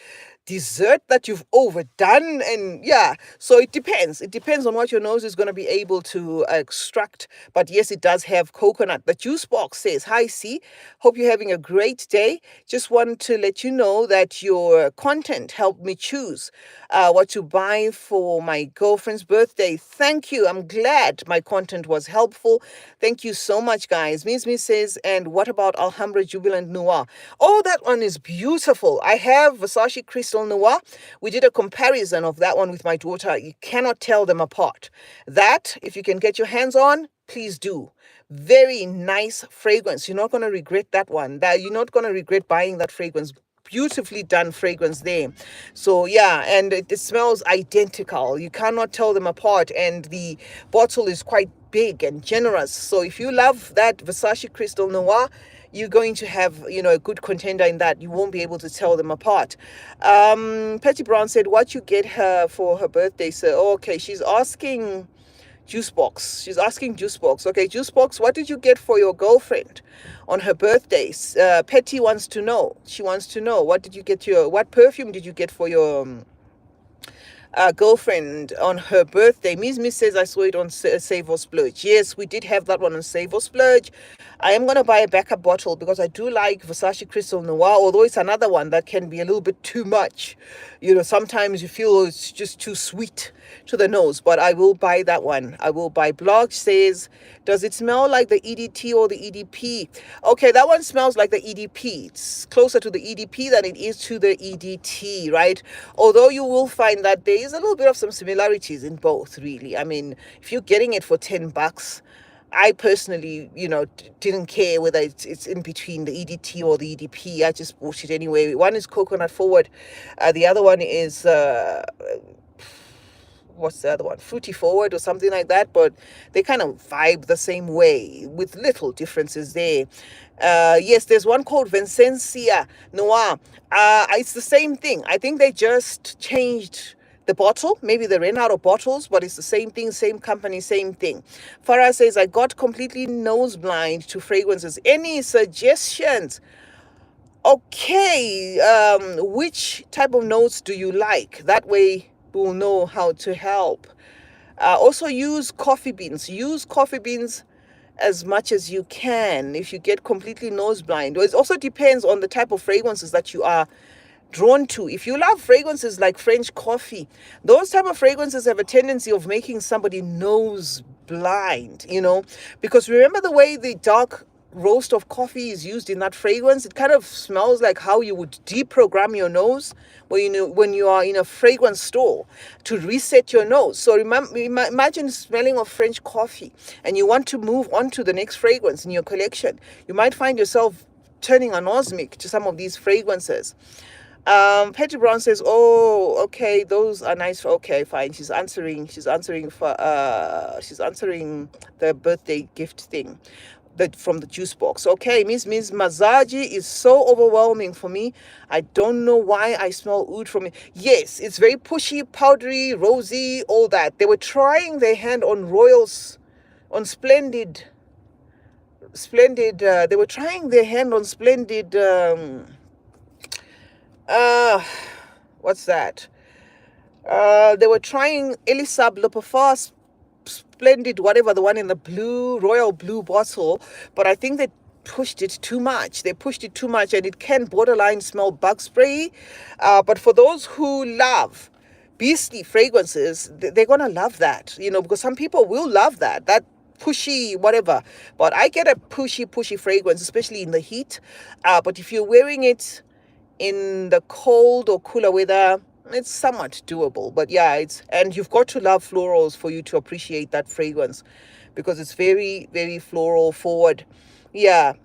dessert that you've overdone. And yeah, so it depends on what your nose is going to be able to extract. But yes, it does have coconut. The juice box says, hi C, hope you're having a great day. Just want to let you know that your content helped me choose what to buy for my girlfriend's birthday. Thank you. I'm glad my content was helpful. Thank you so much, guys. Miss says, and what about Alhambra Jubilant Noir? Oh, that one is beautiful. I have Versace Crystal Noir. We did a comparison of that one with my daughter. You cannot tell them apart. That, if you can get your hands on, please do. Very nice fragrance. You're not going to regret that one. You're not going to regret buying that fragrance. Beautifully done fragrance there. So yeah, and it smells identical. You cannot tell them apart, and the bottle is quite big and generous. So if you love that Versace Crystal Noir, you're going to have a good contender in that. You won't be able to tell them apart. Patty Brown said, what you get her for her birthday? So okay, she's asking Juicebox. She's asking Juicebox. Okay, Juicebox, what did you get for your girlfriend on her birthday? Petty wants to know. She wants to know, what perfume did you get for your girlfriend on her birthday. Miss says I saw it on Save or Splurge. Yes, we did have that one on Save or Splurge. I am going to buy a backup bottle because I do like Versace Crystal Noir, although it's another one that can be a little bit too much. Sometimes you feel it's just too sweet to the nose, but I will buy that one. I will buy. Blog says, does it smell like the EDT or the EDP? Okay, that one smells like the EDP. It's closer to the EDP than it is to the EDT, right? Although you will find that there is a little bit of some similarities in both, really. I mean, if you're getting it for $10, I personally, didn't care whether it's in between the EDT or the EDP. I just bought it anyway. One is coconut forward. The other one is what's the other one? Fruity forward or something like that. But they kind of vibe the same way with little differences there. Yes, there's one called Vincentia Noir. It's the same thing. I think they just changed the bottle. Maybe they ran out of bottles, but it's the same thing, same company, same thing. Farah says, I got completely nose blind to fragrances. Any suggestions? Okay, which type of notes do you like? That way we'll know how to help. Also use coffee beans. Use coffee beans as much as you can if you get completely nose blind. It also depends on the type of fragrances that you are drawn to. If you love fragrances like French coffee, those type of fragrances have a tendency of making somebody nose blind, because remember the way the dark roast of coffee is used in that fragrance. It kind of smells like how you would deprogram your nose when you are in a fragrance store to reset your nose. So imagine smelling of French coffee and you want to move on to the next fragrance in your collection. You might find yourself turning anosmic to some of these fragrances. Petty Brown says, oh, okay, those are nice. Okay, fine. She's answering the birthday gift thing from the juice box. Okay, Miss Mazaji is so overwhelming for me. I don't know why I smell oud from it. Yes, it's very pushy, powdery, rosy, all that. They were trying their hand on Royals, on Splendid. They were trying their hand on Splendid. What's that? They were trying Elisab Le Parfum Splendid, whatever, the one in the royal blue bottle, but I think they pushed it too much. And it can borderline smell bug spray. But for those who love beastly fragrances, they're gonna love that, because some people will love that pushy whatever. But I get a pushy fragrance, especially in the heat. But if you're wearing it in the cold or cooler weather, it's somewhat doable. But yeah, and you've got to love florals for you to appreciate that fragrance, because it's very, very floral forward. Yeah.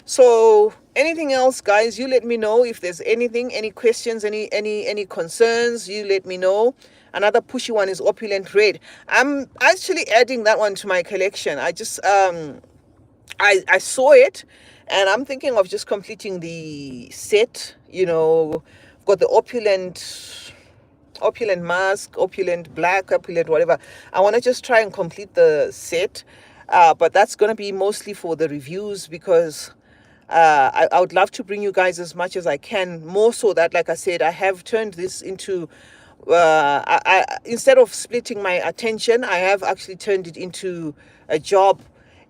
So anything else, guys, you let me know. If there's any questions, any concerns, you let me know. Another pushy one is Opulent Red. I'm actually adding that one to my collection. I just I saw it and I'm thinking of just completing the set. I've got the opulent mask, opulent black, opulent whatever. I want to just try and complete the set. But that's going to be mostly for the reviews, because I would love to bring you guys as much as I can. More so that, like I said, I have turned this into instead of splitting my attention, I have actually turned it into a job,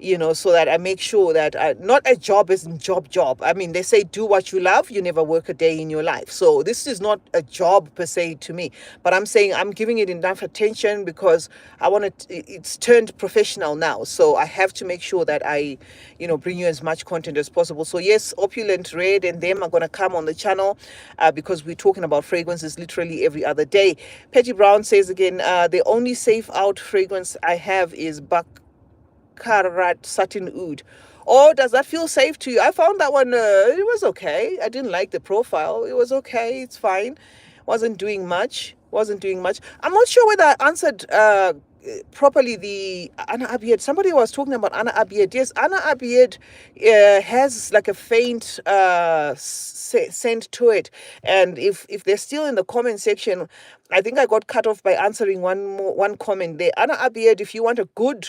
so that I make sure that not a job as in job. I mean, they say do what you love, you never work a day in your life. So this is not a job per se to me, but I'm saying I'm giving it enough attention because it's turned professional now. So I have to make sure that I, bring you as much content as possible. So yes, Opulent Red and them are going to come on the channel because we're talking about fragrances literally every other day. Petty Brown says again, the only safe out fragrance I have is Baccarat Satin Oud. Oh, does that feel safe to you? I found that one, it was okay. I didn't like the profile. It was okay. It's fine. Wasn't doing much. I'm not sure whether I answered properly the Anna Abiad. Somebody was talking about Anna Abiad. Yes, Anna Abiad has like a faint scent to it. And if they're still in the comment section, I think I got cut off by answering one comment there. Anna Abiad, if you want a good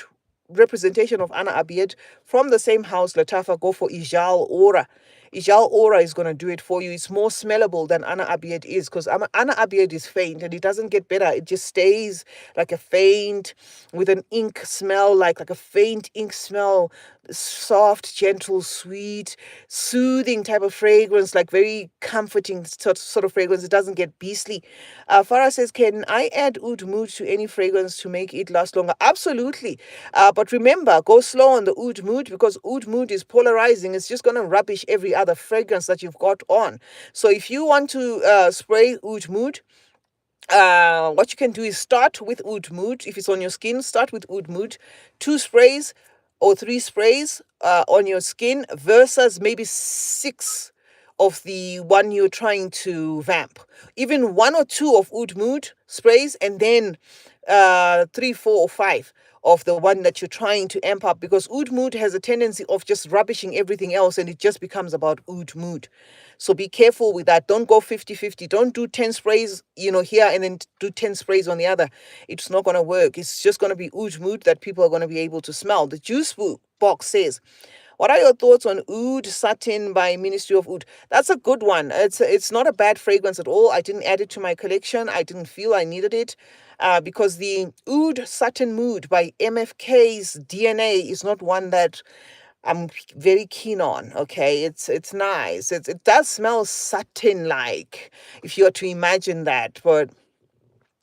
representation of Anna Abiad from the same house, Latafa, go for Ijal Aura. Ijal Aura is going to do it for you. It's more smellable than Anna Abiad is, because Anna Abiad is faint and it doesn't get better. It just stays like a faint with an ink smell, like a faint ink smell, soft, gentle, sweet, soothing type of fragrance, like very comforting sort of fragrance. It doesn't get beastly. Farah says, can I add oud mood to any fragrance to make it last longer? Absolutely. But remember, go slow on the oud mood, because oud mood is polarizing. It's just going to rubbish every other fragrance that you've got on. So if you want to spray oud mood, what you can do is start with oud mood. If it's on your skin, start with oud mood. 2 sprays or 3 sprays on your skin versus maybe 6 of the one you're trying to vamp. Even 1 or 2 of oud mood sprays, and then 3, 4, or 5 of the one that you're trying to amp up, because oud mood has a tendency of just rubbishing everything else and it just becomes about oud mood. So be careful with that. Don't go 50-50. Don't do 10 sprays, here and then do 10 sprays on the other. It's not going to work. It's just going to be oud mood that people are going to be able to smell. The juice box says, what are your thoughts on Oud Satin by Ministry of Oud? That's a good one. It's not a bad fragrance at all. I didn't add it to my collection. I didn't feel I needed it because the Oud Satin Mood by MFK's DNA is not one that I'm very keen on. Okay, it's nice. It does smell satin-like, if you are to imagine that, but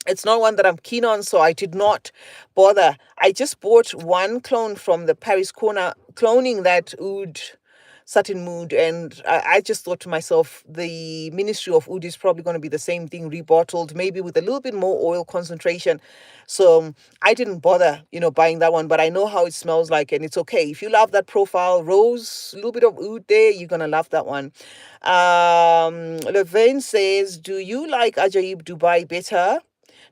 it's not one that I'm keen on, so I did not bother. I just bought one clone from the Paris Corner, cloning that Oud Satin Mood, and I just thought to myself, the Ministry of Oud is probably going to be the same thing, rebottled, maybe with a little bit more oil concentration. So I didn't bother, buying that one, but I know how it smells like, and it's okay. If you love that profile, rose, a little bit of Oud there, you're going to love that one. Levine says, do you like Ajaib Dubai better?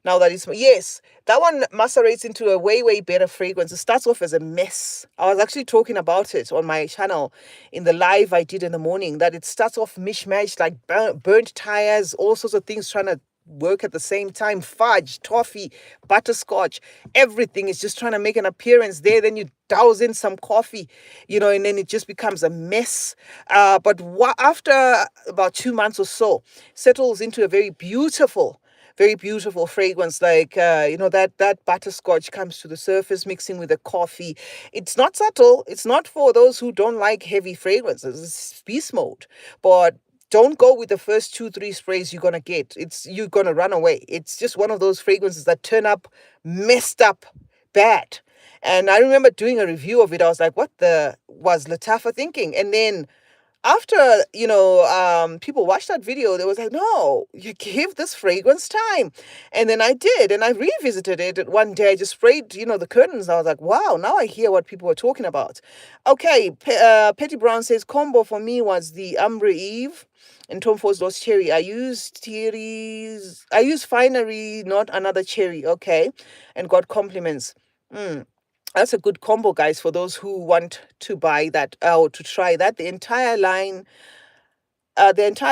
Now that it's, yes, that one macerates into a way, way better fragrance. It starts off as a mess. I was actually talking about it on my channel in the live I did in the morning, that it starts off mishmash, like burnt tires, all sorts of things trying to work at the same time. Fudge, toffee, butterscotch, everything is just trying to make an appearance there. Then you douse in some coffee, and then it just becomes a mess. But after about 2 months or so, settles into a very beautiful fragrance, like that butterscotch comes to the surface mixing with the coffee. It's not subtle. It's not for those who don't like heavy fragrances. It's beast mode. But don't go with the first 2-3 sprays you're gonna get. You're gonna run away. It's just one of those fragrances that turn up messed up bad. And I remember doing a review of it. I was like, what the was Latafa thinking? And then after, people watched that video, they was like, no, you give this fragrance time. And then I did, and I revisited it one day. I just sprayed, the curtains. I was like, wow, now I hear what people were talking about. Okay, Petty Brown says, combo for me was the Ambre Eve and Tom Ford's Lost Cherry. I used Finery, not another cherry. Okay, and got compliments. That's a good combo, guys, for those who want to buy that or to try that. The entire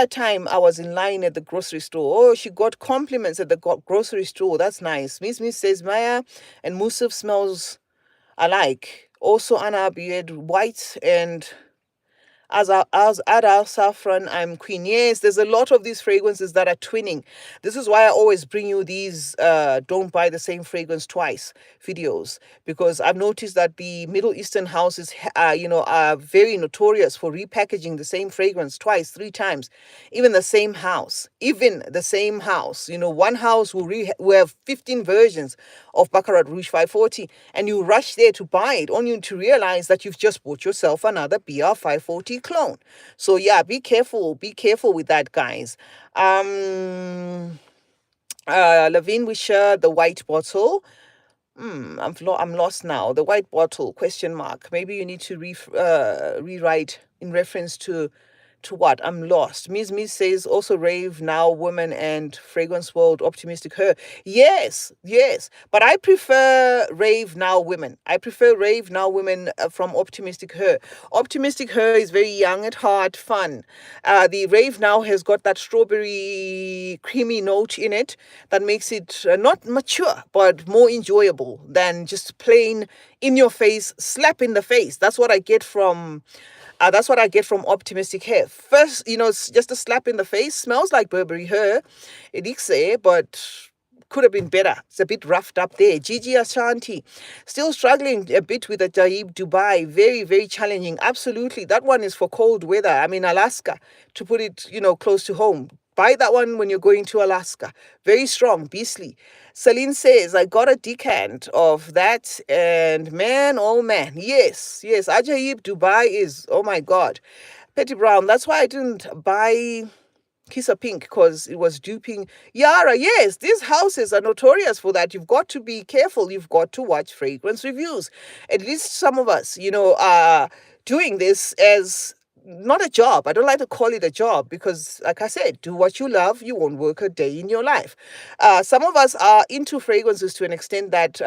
time I was in line at the grocery store. Oh, she got compliments at the grocery store. That's nice. Miss says Maya and Musaf smells alike. Also, Anna Beard White and as Ada Saffron, I'm Queen. Yes, there's a lot of these fragrances that are twinning. This is why I always bring you these don't buy the same fragrance twice videos, because I've noticed that the Middle Eastern houses, are very notorious for repackaging the same fragrance twice, 3 times, even the same house. One house will have 15 versions of Baccarat Rouge 540, and you rush there to buy it, only to realize that you've just bought yourself another BR 540 clone. So yeah, be careful with that, guys. Levine Wisher, the white bottle. I'm lost now. The white bottle, question mark. Maybe you need to rewrite in reference to what? I'm lost. Miss says also rave now woman and fragrance world optimistic her. Yes. But I prefer rave now women. From optimistic her. Optimistic her is very young at heart, fun. The rave now has got that strawberry creamy note in it that makes it not mature but more enjoyable than just plain in your face, slap in the face. That's what I get from That's what I get from Optimistic Hair. First, it's just a slap in the face. Smells like Burberry hair. It but could have been better. It's a bit roughed up there. Gigi Ashanti, still struggling a bit with the Jaib Dubai. Very, very challenging. Absolutely. That one is for cold weather. I mean, Alaska, to put it, close to home. Buy that one when you're going to Alaska. Very strong, beastly. Celine says, I got a decant of that, and man, oh man, yes, Ajaib Dubai is, oh my God. Petty Brown, that's why I didn't buy Kissa Pink, because it was duping Yara. Yes, these houses are notorious for that. You've got to be careful. You've got to watch fragrance reviews. At least some of us, are doing this as not a job. I don't like to call it a job because, like I said, do what you love. You won't work a day in your life. Some of us are into fragrances to an extent that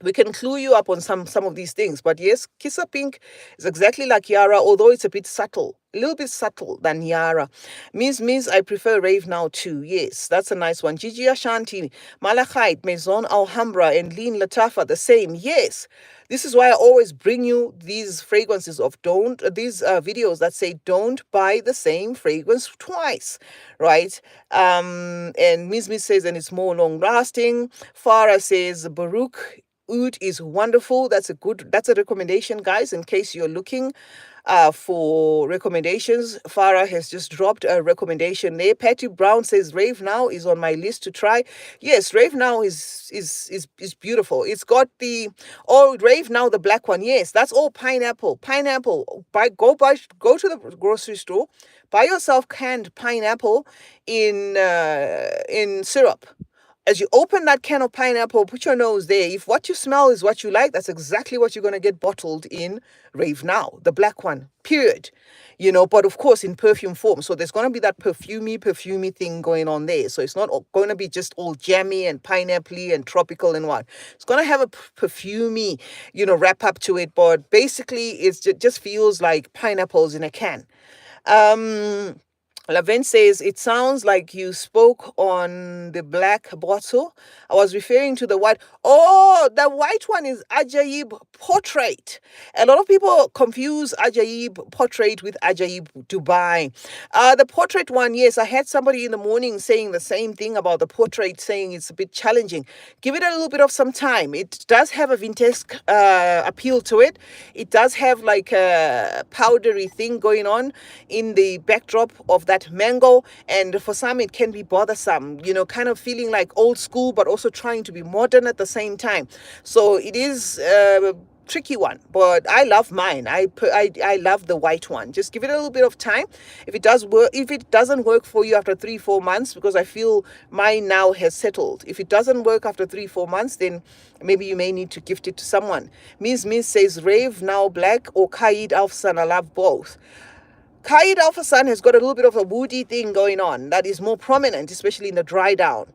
we can clue you up on some of these things. But yes, Kissa Pink is exactly like Yara, although it's a bit subtle, a little bit subtle than Yara. Miss, I prefer Rave Now too. Yes, that's a nice one. Gigi Ashanti, Malachite, Maison Alhambra, and Lean Latafa, the same. Yes. This is why I always bring you these fragrances of these videos that say don't buy the same fragrance twice, right? And Miss says, and it's more long lasting. Farah says, Baruch Oud is wonderful. That's a recommendation, guys, in case you're looking for recommendations. Farah has just dropped a recommendation there. Patty Brown says Rave Now is on my list to try. Yes, Rave Now is beautiful. It's got Rave Now, the black one. Yes, that's all pineapple. Pineapple. Go to the grocery store, buy yourself canned pineapple in syrup. As you open that can of pineapple, put your nose there. If what you smell is what you like, that's exactly what you're going to get bottled in Rave Now, the black one, period. But of course in perfume form. So there's going to be that perfumey thing going on there. So it's not going to be just all jammy and pineapple-y and tropical and what. It's going to have a perfumey, wrap up to it. But basically it just feels like pineapples in a can. Lavent says, it sounds like you spoke on the black bottle. I was referring to the white. Oh, the white one is Ajaib Portrait. A lot of people confuse Ajaib Portrait with Ajaib Dubai. The portrait one, yes, I had somebody in the morning saying the same thing about the portrait, saying it's a bit challenging. Give it a little bit of some time. It does have a vintage appeal to it. It does have like a powdery thing going on in the backdrop of that mango, and for some it can be bothersome, kind of feeling like old school but also trying to be modern at the same time. So it is a tricky one, but I love mine. I love the white one. Just give it a little bit of time. If it doesn't work for you after 3-4 months, because I feel mine now has settled. If it doesn't work after 3-4 months, then maybe you may need to gift it to someone. Miss says Rave Now Black or Kaid Alfsan. I love both. Kaid Alphasan has got a little bit of a woody thing going on that is more prominent, especially in the dry down.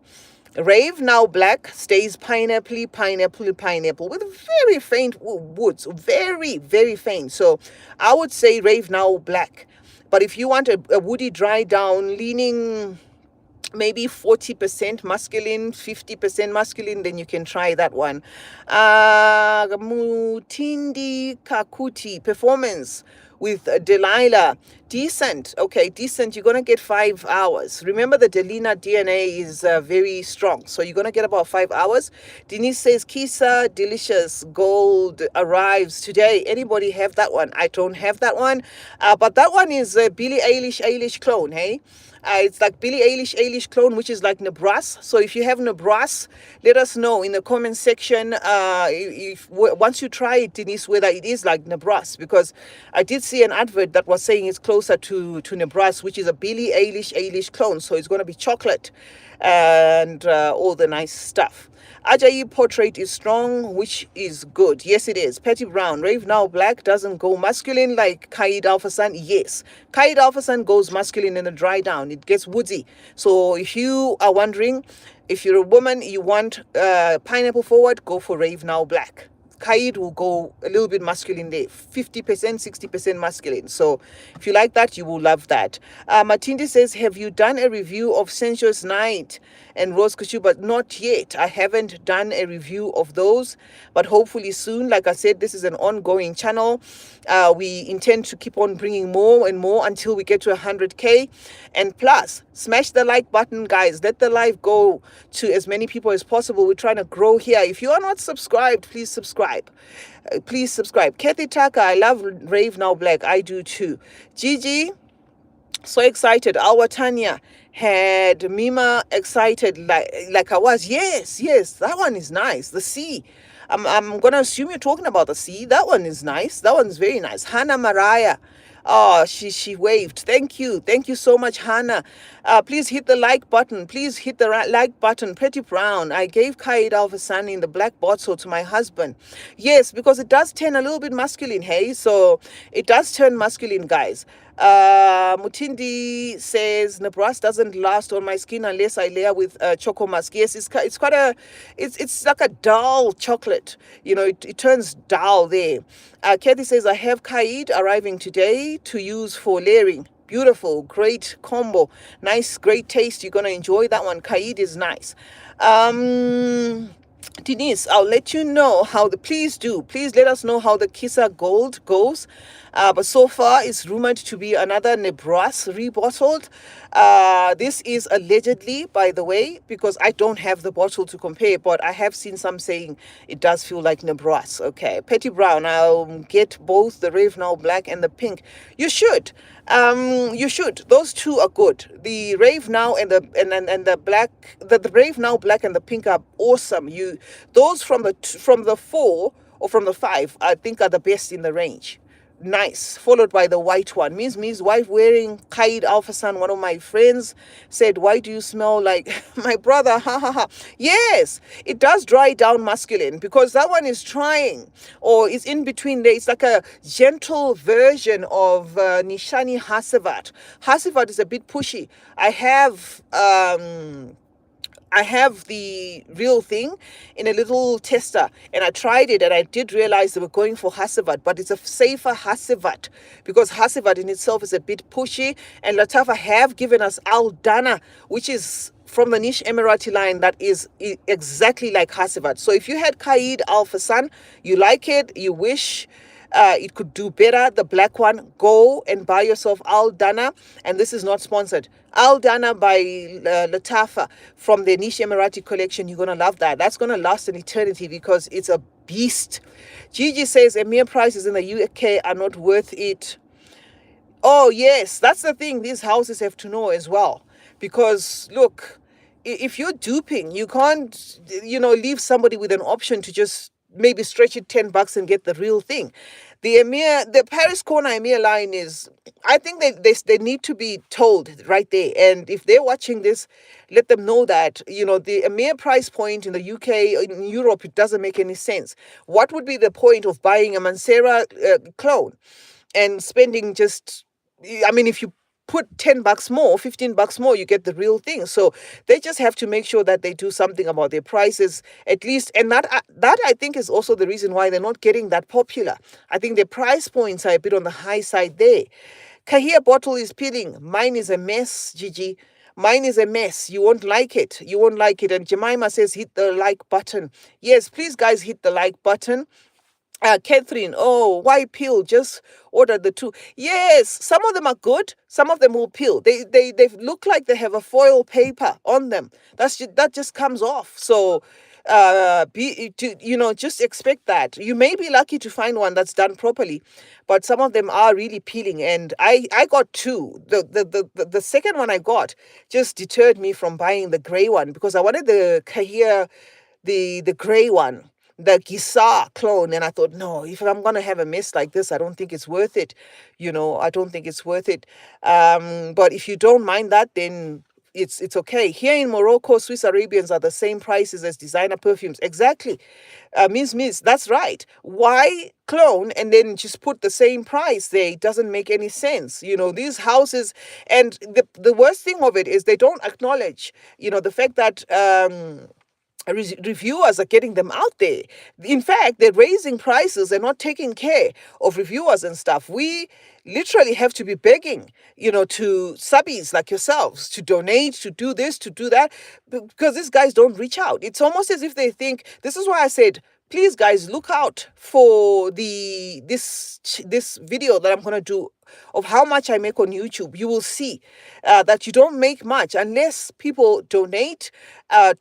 Rave Now Black stays pineapple with very faint woods, very, very faint. So I would say Rave Now Black. But if you want a woody dry down leaning maybe 40% masculine, 50% masculine, then you can try that one. Mutindi Kakuti Performance with Delilah. Decent. Okay, decent. You're going to get 5 hours. Remember, the Delina DNA is very strong. So you're going to get about 5 hours. Denise says, Kissa Delicious Gold arrives today. Anybody have that one? I don't have that one. But that one is Billie Eilish clone, hey? It's like Billie Eilish clone, which is like Nebraska. So if you have Nebraska, let us know in the comment section once you try it, Denise, whether it is like Nebraska. Because I did see an advert that was saying it's closer to Nebraska, which is a Billie Eilish clone. So it's going to be chocolate and all the nice stuff. Ajaib Portrait is strong, which is good. Yes, it is. Petty Brown, Rave Now Black doesn't go masculine like Kaid Alphasan. Yes, Kaid Alphasan goes masculine in a dry down. It gets woodsy. So if you are wondering, if you're a woman, you want pineapple forward, go for Rave Now Black. Kaid will go a little bit masculine there, 50%, 60% masculine. So if you like that, you will love that. Matindi says, have you done a review of Sensuous Night and Rose Couture? But not yet. I haven't done a review of those, but hopefully soon. Like I said, this is an ongoing channel. We intend to keep on bringing more and more until we get to 100K. And plus, smash the like button, guys. Let the live go to as many people as possible. We're trying to grow here. If you are not subscribed, please subscribe. Please subscribe. Kathy Tucker, I love Rave Now Black. I do too. Gigi, so excited. Our Tanya had Mima excited like I was. Yes, that one is nice. The sea. I'm gonna assume you're talking about the sea. That one is nice. That one's very nice. Hannah Mariah. Oh, she waved. Thank you so much, Hannah. Please hit the like button. Please hit the like button. Pretty Brown. I gave Kaid Alphasan in the black bottle to my husband. Yes, because it does turn a little bit masculine, hey. So it does turn masculine, guys. Mutindi says Nebras doesn't last on my skin unless I layer with choco musk. Yes, it's quite it's like a dull chocolate. It turns dull there. Kathy says I have Kaid arriving today to use for layering. Beautiful, great combo, nice, great taste. You're gonna enjoy that one. Kaid is nice. Denise, I'll let you know how please let us know how the Kissa Gold goes. But so far, it's rumored to be another Nebras rebottled. This is allegedly, by the way, because I don't have the bottle to compare, but I have seen some saying it does feel like Nebras. Okay, Petty Brown, I'll get both the Rave Now Black and the pink. You should. You should. Those two are good. The Rave Now and the black, the Rave Now Black and the pink are awesome. Those from the 4 or from the 5, I think are the best in the range. Nice. Followed by the white one. Miss wife wearing Kaid Alphasan. One of my friends said, why do you smell like my brother? Ha ha ha. Yes, it does dry down masculine because that one is trying or is in between there. It's like a gentle version of Nishani Hasevat. Hasevat is a bit pushy. I have the real thing in a little tester and I tried it and I did realize they were going for Hasevat, but it's a safer Hasevat because Hasevat in itself is a bit pushy, and Latafa have given us Al Dana, which is from the Niche Emirati line that is exactly like Hasevat. So if you had Kaid Alphasan, you like it, you wish it could do better, the black one, go and buy yourself Al Dana. And this is not sponsored. Al Dana by Latafa from the Niche Emirati collection. You're going to love that. That's going to last an eternity because it's a beast. Gigi says Emir prices in the UK are not worth it. Oh, yes, that's the thing these houses have to know as well. Because, look, if you're duping, you can't, leave somebody with an option to just maybe stretch it $10 and get the real thing. The Paris Corner Emir line is, I think they need to be told right there. And if they're watching this, let them know that, the Emir price point in the UK, in Europe, it doesn't make any sense. What would be the point of buying a Mancera clone and spending if you put $10 more, $15 more, you get the real thing. So they just have to make sure that they do something about their prices at least. And that I think is also the reason why they're not getting that popular. I think their price points are a bit on the high side there. Kahir bottle is peeling. Mine is a mess, Gigi. Mine is a mess. You won't like it. And Jemima says, hit the like button. Yes, please, guys, hit the like button. Catherine, oh, why peel? Just order the 2. Yes, some of them are good. Some of them will peel. They look like they have a foil paper on them. That just comes off. So, just expect that. You may be lucky to find one that's done properly, but some of them are really peeling. And I got 2. The second one I got just deterred me from buying the gray one because I wanted the Kahir, the gray one, the Gisa clone, and I thought, no, if I'm gonna have a mess like this, I don't think it's worth it. I don't think it's worth it. But if you don't mind that, then it's okay. Here in Morocco, Swiss Arabians are the same prices as designer perfumes. Exactly. Miss, that's right. Why clone and then just put the same price there? It doesn't make any sense. These houses, and the worst thing of it is they don't acknowledge, the fact that reviewers are getting them out there. In fact, they're raising prices and not taking care of reviewers and stuff. We literally have to be begging, to subbies like yourselves to donate, to do this, to do that, because these guys don't reach out. It's almost as if they think, this is why I said, please guys, look out for this video that I'm going to do of how much I make on YouTube. You will see that you don't make much unless people donate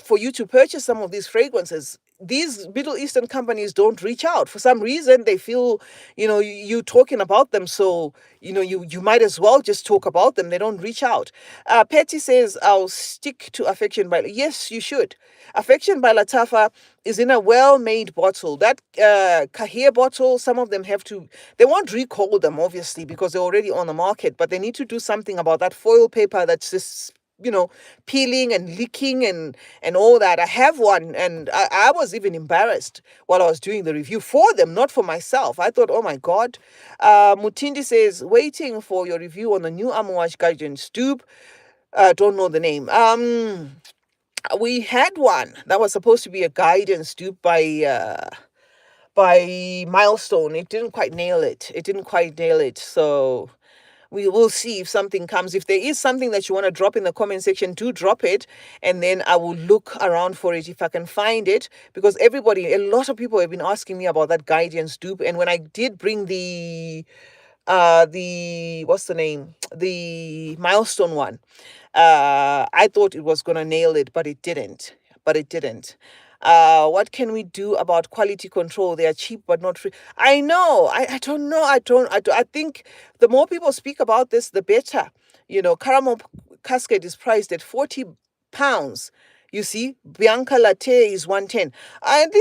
for you to purchase some of these fragrances. These Middle Eastern companies don't reach out. For some reason, they feel, you talking about them. So, you might as well just talk about them. They don't reach out. Petty says, I'll stick to Affection by... Yes, you should. Affection by Latafa is in a well-made bottle. That Kahir bottle, some of them they won't recall them, obviously, because they're already on the market, but they need to do something about that foil paper that's just peeling and leaking and all that. I have one, and I was even embarrassed while I was doing the review for them, not for myself. I thought, oh my God. Mutindi says, waiting for your review on the new Amouage Guardian's dupe. Don't know the name. We had one that was supposed to be a guidance dupe by Milestone. It didn't quite nail it. So we will see if something comes. If there is something that you want to drop in the comment section, do drop it, and then I will look around for it if I can find it, because a lot of people have been asking me about that guidance dupe. And when I did bring the what's the name, the Milestone one, I thought it was gonna nail it, but it didn't. What can we do about quality control? They are cheap but not free. I know. I don't know. I think the more people speak about this, the better. Caramel Cascade is priced at £40. You see, Bianca Latte is 110. And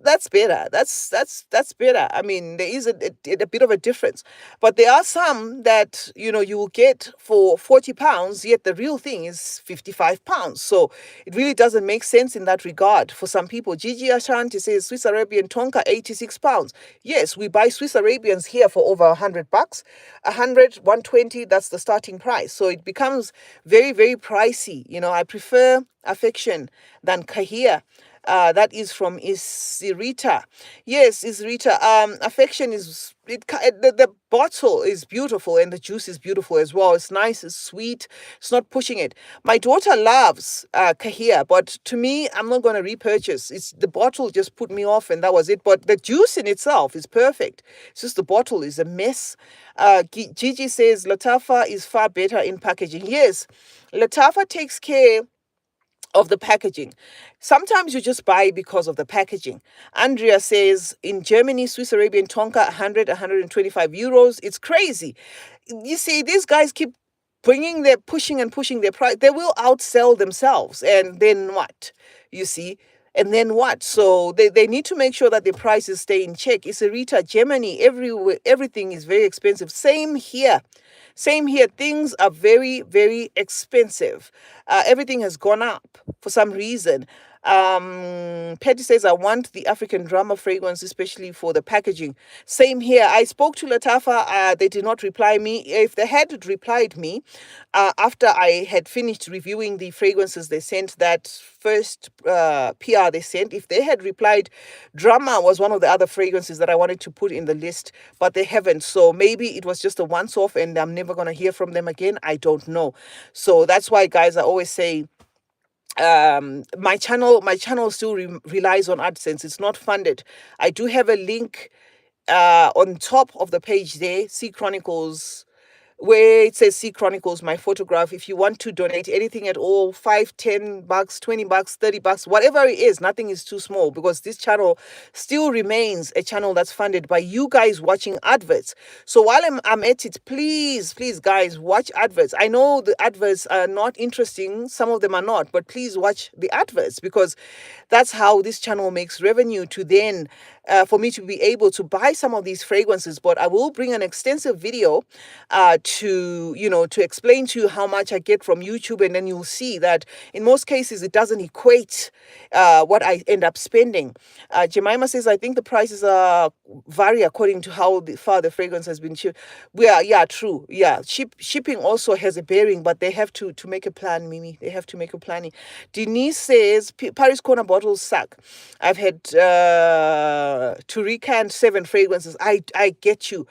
that's better. That's better. I mean, there is a bit of a difference, but there are some that you will get for £40, yet the real thing is £55. So it really doesn't make sense in that regard for some people. Gigi Ashanti says Swiss Arabian Tonka £86. Yes, we buy Swiss Arabians here for over £100. 120. That's the starting price. So it becomes very, very pricey. I prefer Affection than Kahir. That is from Isirita. Yes, Isirita. Affection is the bottle is beautiful, and the juice is beautiful as well. It's nice, it's sweet, it's not pushing it. My daughter loves Kahir, but to me, I'm not going to repurchase. It's the bottle just put me off, and that was it. But the juice in itself is perfect. It's just the bottle is a mess. Gigi says Latafa is far better in packaging. Yes, Latafa takes care of the packaging. Sometimes you just buy because of the packaging. Andrea says in Germany, Swiss Arabian Tonka, 125 euros. It's crazy. You see, these guys keep pushing their price. They will outsell themselves. And then what? You see? And then what? So they need to make sure that the prices stay in check. Isarita, Germany, everywhere, everything is very expensive. Same here. Things are very, very expensive. Everything has gone up for some reason. Petty says, I want the African drama fragrance, especially for the packaging. Same here. I spoke to Latafa. They did not reply me. If they had replied me after I had finished reviewing the fragrances they sent, that first PR they sent, if they had replied, drama was one of the other fragrances that I wanted to put in the list, but they haven't. So maybe it was just a once-off and I'm never going to hear from them again. I don't know. So that's why, guys, I always say, my channel still relies on AdSense. It's not funded. I do have a link on top of the page there, CeeChronicles, where it says CeeChronicles, my photograph. If you want to donate anything at all, $5, $10, $20, $30, whatever it is, nothing is too small, because this channel still remains a channel that's funded by you guys watching adverts. So while I'm at it, please, guys, watch adverts. I know the adverts are not interesting. Some of them are not, but please watch the adverts, because that's how this channel makes revenue to then for me to be able to buy some of these fragrances. But I will bring an extensive video to explain to you how much I get from YouTube, and then you'll see that in most cases it doesn't equate what I end up spending. Jemima says, I think the prices vary according to how far the fragrance has been shipped. Yeah, true. Yeah, shipping also has a bearing, but they have to make a plan, Mimi. They have to make a planning. Denise says, Paris Corner bottles suck. I've had to recant 7 fragrances. I get you.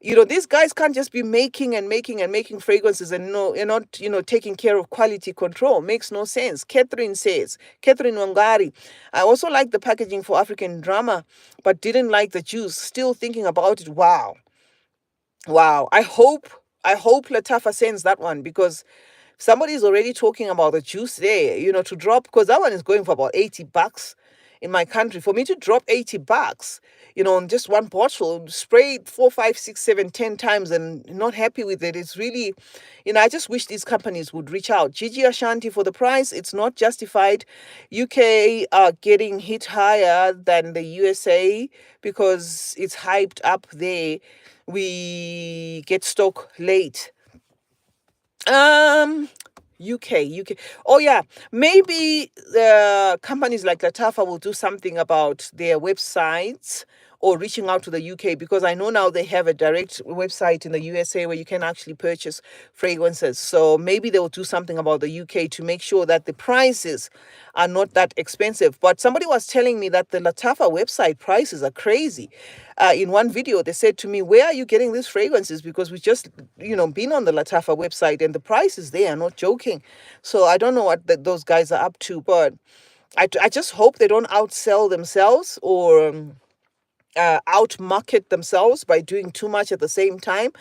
These guys can't just be making and making and making fragrances and not taking care of quality control. Makes no sense. Catherine Wangari, I also like the packaging for African Drama, but didn't like the juice. Still thinking about it. Wow. I hope Latafa sends that one, because somebody's already talking about the juice there, to drop, because that one is going for about $80 in my country. For me to drop $80, on just one bottle, spray it 4, 5, 6, 7, 10 times and not happy with it, it's really, I just wish these companies would reach out. Gigi Ashanti, for the price, it's not justified. UK are getting hit higher than the USA because it's hyped up there. We get stock late. UK. Oh yeah, maybe the companies like Latafa will do something about their websites or reaching out to the UK, because I know now they have a direct website in the USA where you can actually purchase fragrances. So maybe they will do something about the UK to make sure that the prices are not that expensive. But somebody was telling me that the Latafa website prices are crazy. In one video, they said to me, where are you getting these fragrances? Because we just, been on the Latafa website and the prices there are not joking. So I don't know what those guys are up to, but I just hope they don't outsell themselves or outmarket themselves by doing too much at the same time,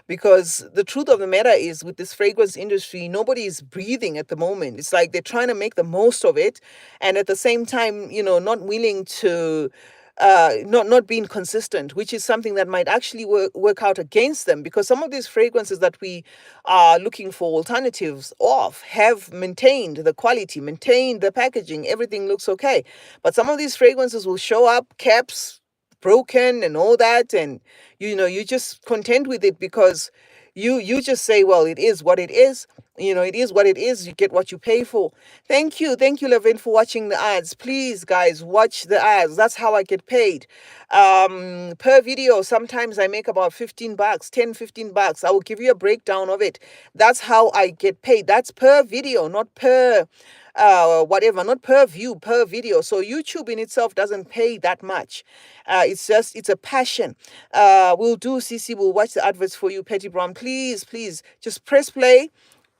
because the truth of the matter is, with this fragrance industry, nobody is breathing at the moment. It's like they're trying to make the most of it, and at the same time, not willing to not being consistent, which is something that might actually work out against them, because some of these fragrances that we are looking for alternatives of have maintained the quality, maintained the packaging, everything looks okay, but some of these fragrances will show up caps broken and all that, and you just content with it, because you just say, well, it is what it is. It is what it is. You get what you pay for. Thank you, Levin, for watching the ads. Please, guys, watch the ads. That's how I get paid. Per video, sometimes I make about $15, $10, $15. I will give you a breakdown of it. That's how I get paid. That's per video, not per whatever, not per view, per video. So YouTube in itself doesn't pay that much. It's a passion. We'll do, CC, we'll watch the adverts for you, Petty Brown. Please, just press play.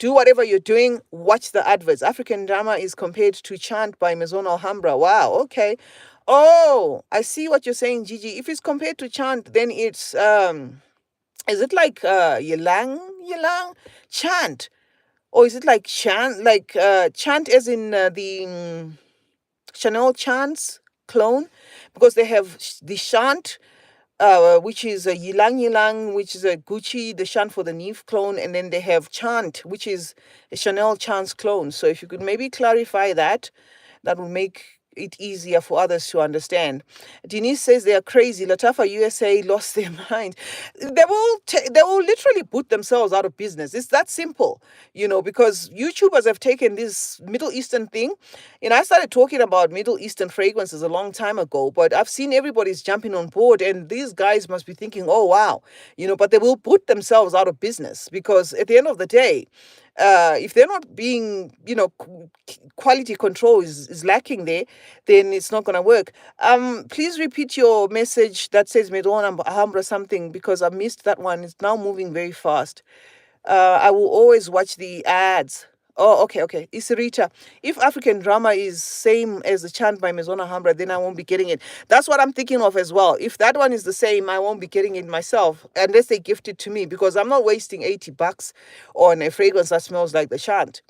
Do whatever you're doing, watch the adverts. African Drama is compared to Chant by Maison Alhambra. Wow, okay. Oh, I see what you're saying, Gigi. If it's compared to Chant, then it's is it like Ylang Chant? Or is it like Chant, Chant as in the Chanel Chant's clone? Because they have the Chant, which is a Ylang, which is a Gucci, the Chant for the Neve clone, and then they have Chant, which is a Chanel Chant's clone. So if you could maybe clarify that, that would make it easier for others to understand. Denise says they are crazy. Latafa USA lost their mind. They will literally put themselves out of business. It's that simple, because YouTubers have taken this Middle Eastern thing. I started talking about Middle Eastern fragrances a long time ago, but I've seen everybody's jumping on board, and these guys must be thinking, oh, wow, but they will put themselves out of business, because at the end of the day, if they're not being, quality control is lacking there, then it's not going to work. Please repeat your message that says Medon Alhambra something, because I missed that one. It's now moving very fast. I will always watch the ads. Oh, okay. Isirita, if African Drama is same as the Chant by Maison Alhambra, then I won't be getting it. That's what I'm thinking of as well. If that one is the same, I won't be getting it myself, unless they gift it to me, because I'm not wasting $80 on a fragrance that smells like the Chant.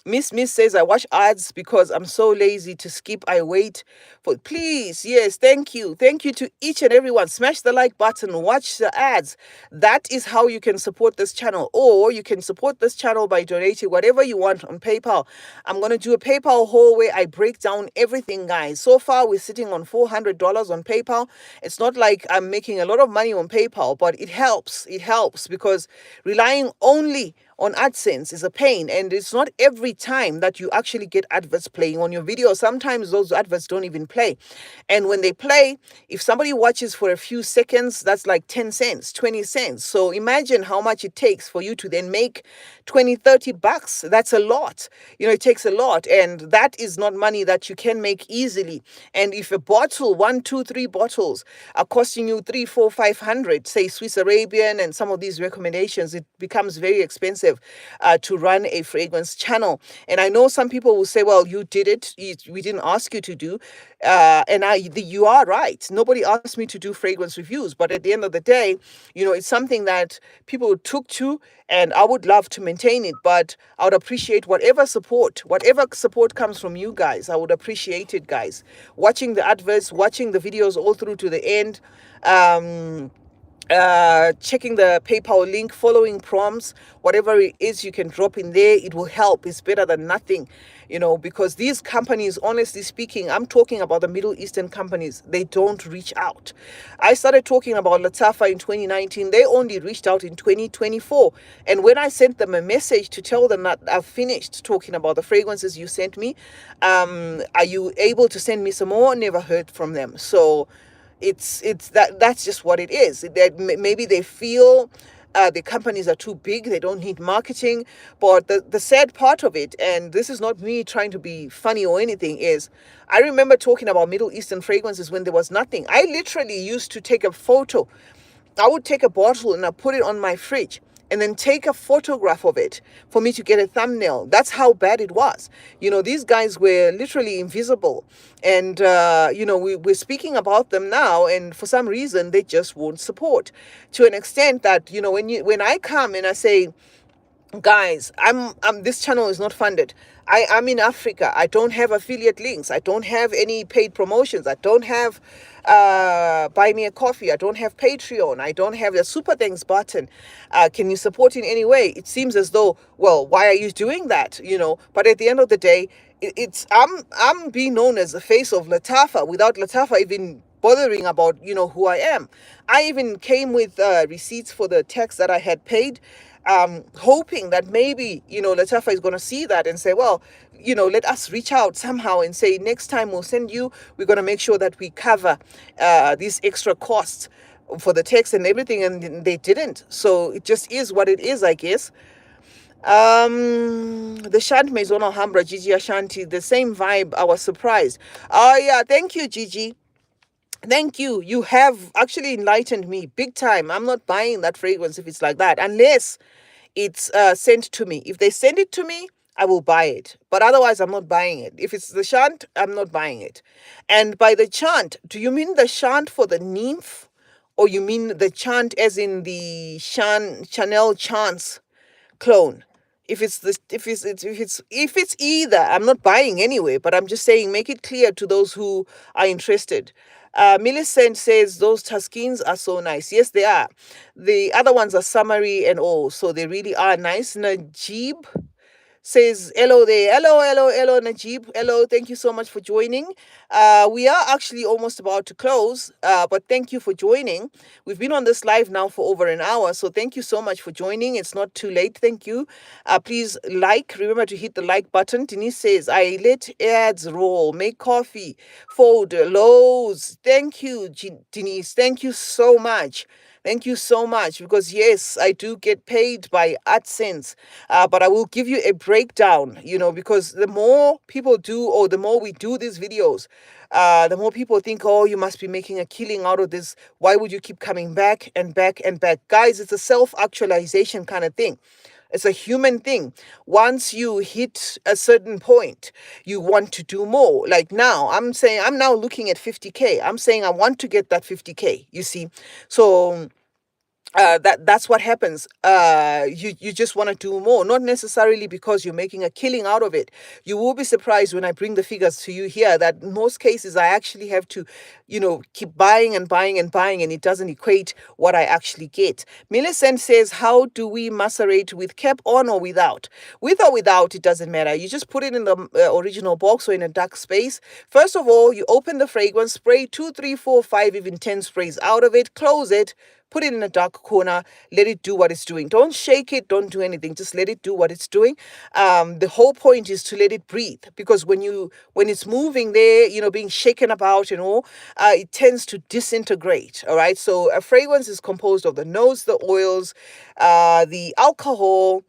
Miss says, I watch ads because I'm so lazy to skip. I wait for, please. Yes, thank you. Thank you to each and everyone. Smash the like button, watch the ads. That is how you can support this channel. Or you can support this channel by donating whatever you want on PayPal. I'm going to do a PayPal haul where I break down everything, guys. So far, we're sitting on $400 on PayPal. It's not like I'm making a lot of money on PayPal, but it helps. It helps because relying only on AdSense is a pain, and it's not every time that you actually get adverts playing on your video. Sometimes those adverts don't even play, and when they play, if somebody watches for a few seconds, that's like 10 cents, 20 cents. So imagine how much it takes for you to then make 20, 30 bucks. That's a lot. It takes a lot, and that is not money that you can make easily. And if a bottle, 1, 2, 3 bottles are costing you 3, 4, 500, say Swiss Arabian and some of these recommendations, it becomes very expensive to run a fragrance channel. And I know some people will say, well, you did it. We didn't ask you to do. You are right. Nobody asked me to do fragrance reviews. But at the end of the day, it's something that people took to, and I would love to maintain it. But I would appreciate whatever support comes from you guys. I would appreciate it, guys. Watching the adverts, watching the videos all through to the end. Checking the PayPal link, following prompts, whatever it is you can drop in there, it will help. It's better than nothing, because these companies, honestly speaking, I'm talking about the Middle Eastern companies, they don't reach out. I started talking about Latafa in 2019. They only reached out in 2024. And when I sent them a message to tell them that I've finished talking about the fragrances you sent me, are you able to send me some more? Never heard from them. So that's just what it is. That maybe they feel the companies are too big, they don't need marketing. But the sad part of it, and this is not me trying to be funny or anything, is I remember talking about Middle Eastern fragrances when there was nothing. I literally used to take a photo. I would take a bottle and I put it on my fridge and then take a photograph of it for me to get a thumbnail. That's how bad it was. These guys were literally invisible. And, we're speaking about them now, and for some reason, they just won't support, to an extent that, when I come and I say, guys, this channel is not funded. I'm in Africa. I don't have affiliate links. I don't have any paid promotions. I don't have buy me a coffee. I don't have Patreon. I don't have a super thanks button. Can you support in any way? It seems as though, well, why are you doing that? But at the end of the day, I'm being known as the face of Latafa without Latafa even bothering about who I am. I even came with receipts for the tax that I had paid, hoping that maybe Latafa is going to see that and say, well, let us reach out somehow and say, next time we'll send you, we're going to make sure that we cover these extra costs for the tax and everything. And they didn't. So it just is what it is, I guess. The Shant Maison Alhambra, Gigi Ashanti, the same vibe. I was surprised. Oh yeah, thank you, Gigi. Thank you. You have actually enlightened me big time. I'm not buying that fragrance if it's like that, unless it's sent to me. If they send it to me, I will buy it. But otherwise, I'm not buying it. If it's the chant, I'm not buying it. And by the chant, do you mean the chant for the nymph? Or you mean the chant as in the Chanel Chance clone? If it's either, I'm not buying anyway, but I'm just saying, make it clear to those who are interested. Millicent says those Tuskins are so nice. Yes, they are. The other ones are summery and all, so they really are nice. Najib says hello there. Hello, Najib. Hello, thank you so much for joining. We are actually almost about to close, but thank you for joining. We've been on this live now for over an hour, so thank you so much for joining. It's not too late. Thank you. Please remember to hit the like button. Denise says, I let ads roll, make coffee, fold, loads. Thank you, Denise. Thank you so much. Thank you so much, because yes, I do get paid by AdSense, but I will give you a breakdown, because the more people do, or the more we do these videos, the more people think, oh, you must be making a killing out of this. Why would you keep coming back and back and back? Guys, it's a self-actualization kind of thing. It's a human thing. Once you hit a certain point, you want to do more. Like now, I'm now looking at 50K. I'm saying I want to get that 50K, you see. So that's what happens. You just want to do more, not necessarily because you're making a killing out of it. You will be surprised when I bring the figures to you here that in most cases I actually have to, keep buying and buying and buying, and it doesn't equate what I actually get. Millicent says, how do we macerate, with cap on or without? With or without, it doesn't matter. You just put it in the original box or in a dark space. First of all, you open the fragrance, spray 2, 3, 4, 5, even 10 sprays out of it, close it, put it in a dark corner, let it do what it's doing. Don't shake it, don't do anything, just let it do what it's doing. The whole point is to let it breathe, because when it's moving there, being shaken about and all, it tends to disintegrate. All right, so a fragrance is composed of the nose, the oils, the alcohol,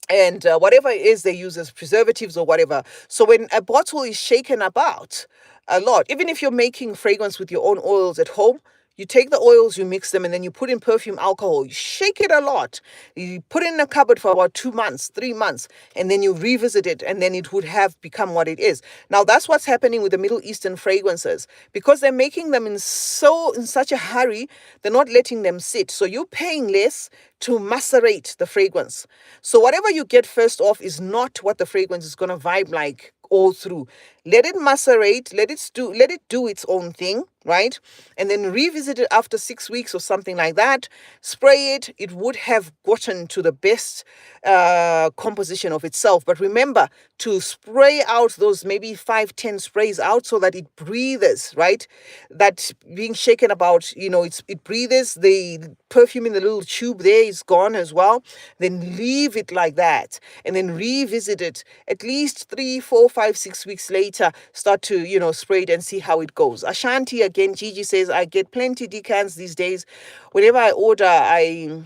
and whatever it is they use as preservatives or whatever. So when a bottle is shaken about a lot, even if you're making fragrance with your own oils at home, you take the oils, you mix them, and then you put in perfume alcohol. You shake it a lot. You put it in a cupboard for about 2 months, 3 months, and then you revisit it, and then it would have become what it is. Now, that's what's happening with the Middle Eastern fragrances. Because they're making them in such a hurry, they're not letting them sit. So you're paying less to macerate the fragrance. So whatever you get first off is not what the fragrance is going to vibe like all through. Let it macerate, let it do its own thing, right? And then revisit it after 6 weeks or something like that. Spray it. It would have gotten to the best composition of itself. But remember to spray out those maybe 5, 10 sprays out so that it breathes, right? That being shaken about, it breathes. The perfume in the little tube there is gone as well. Then leave it like that, and then revisit it at least 3, 4, 5, 6 weeks later. Start to spray it and see how it goes. Ashanti again, Gigi says, I get plenty decants these days. Whenever I order, I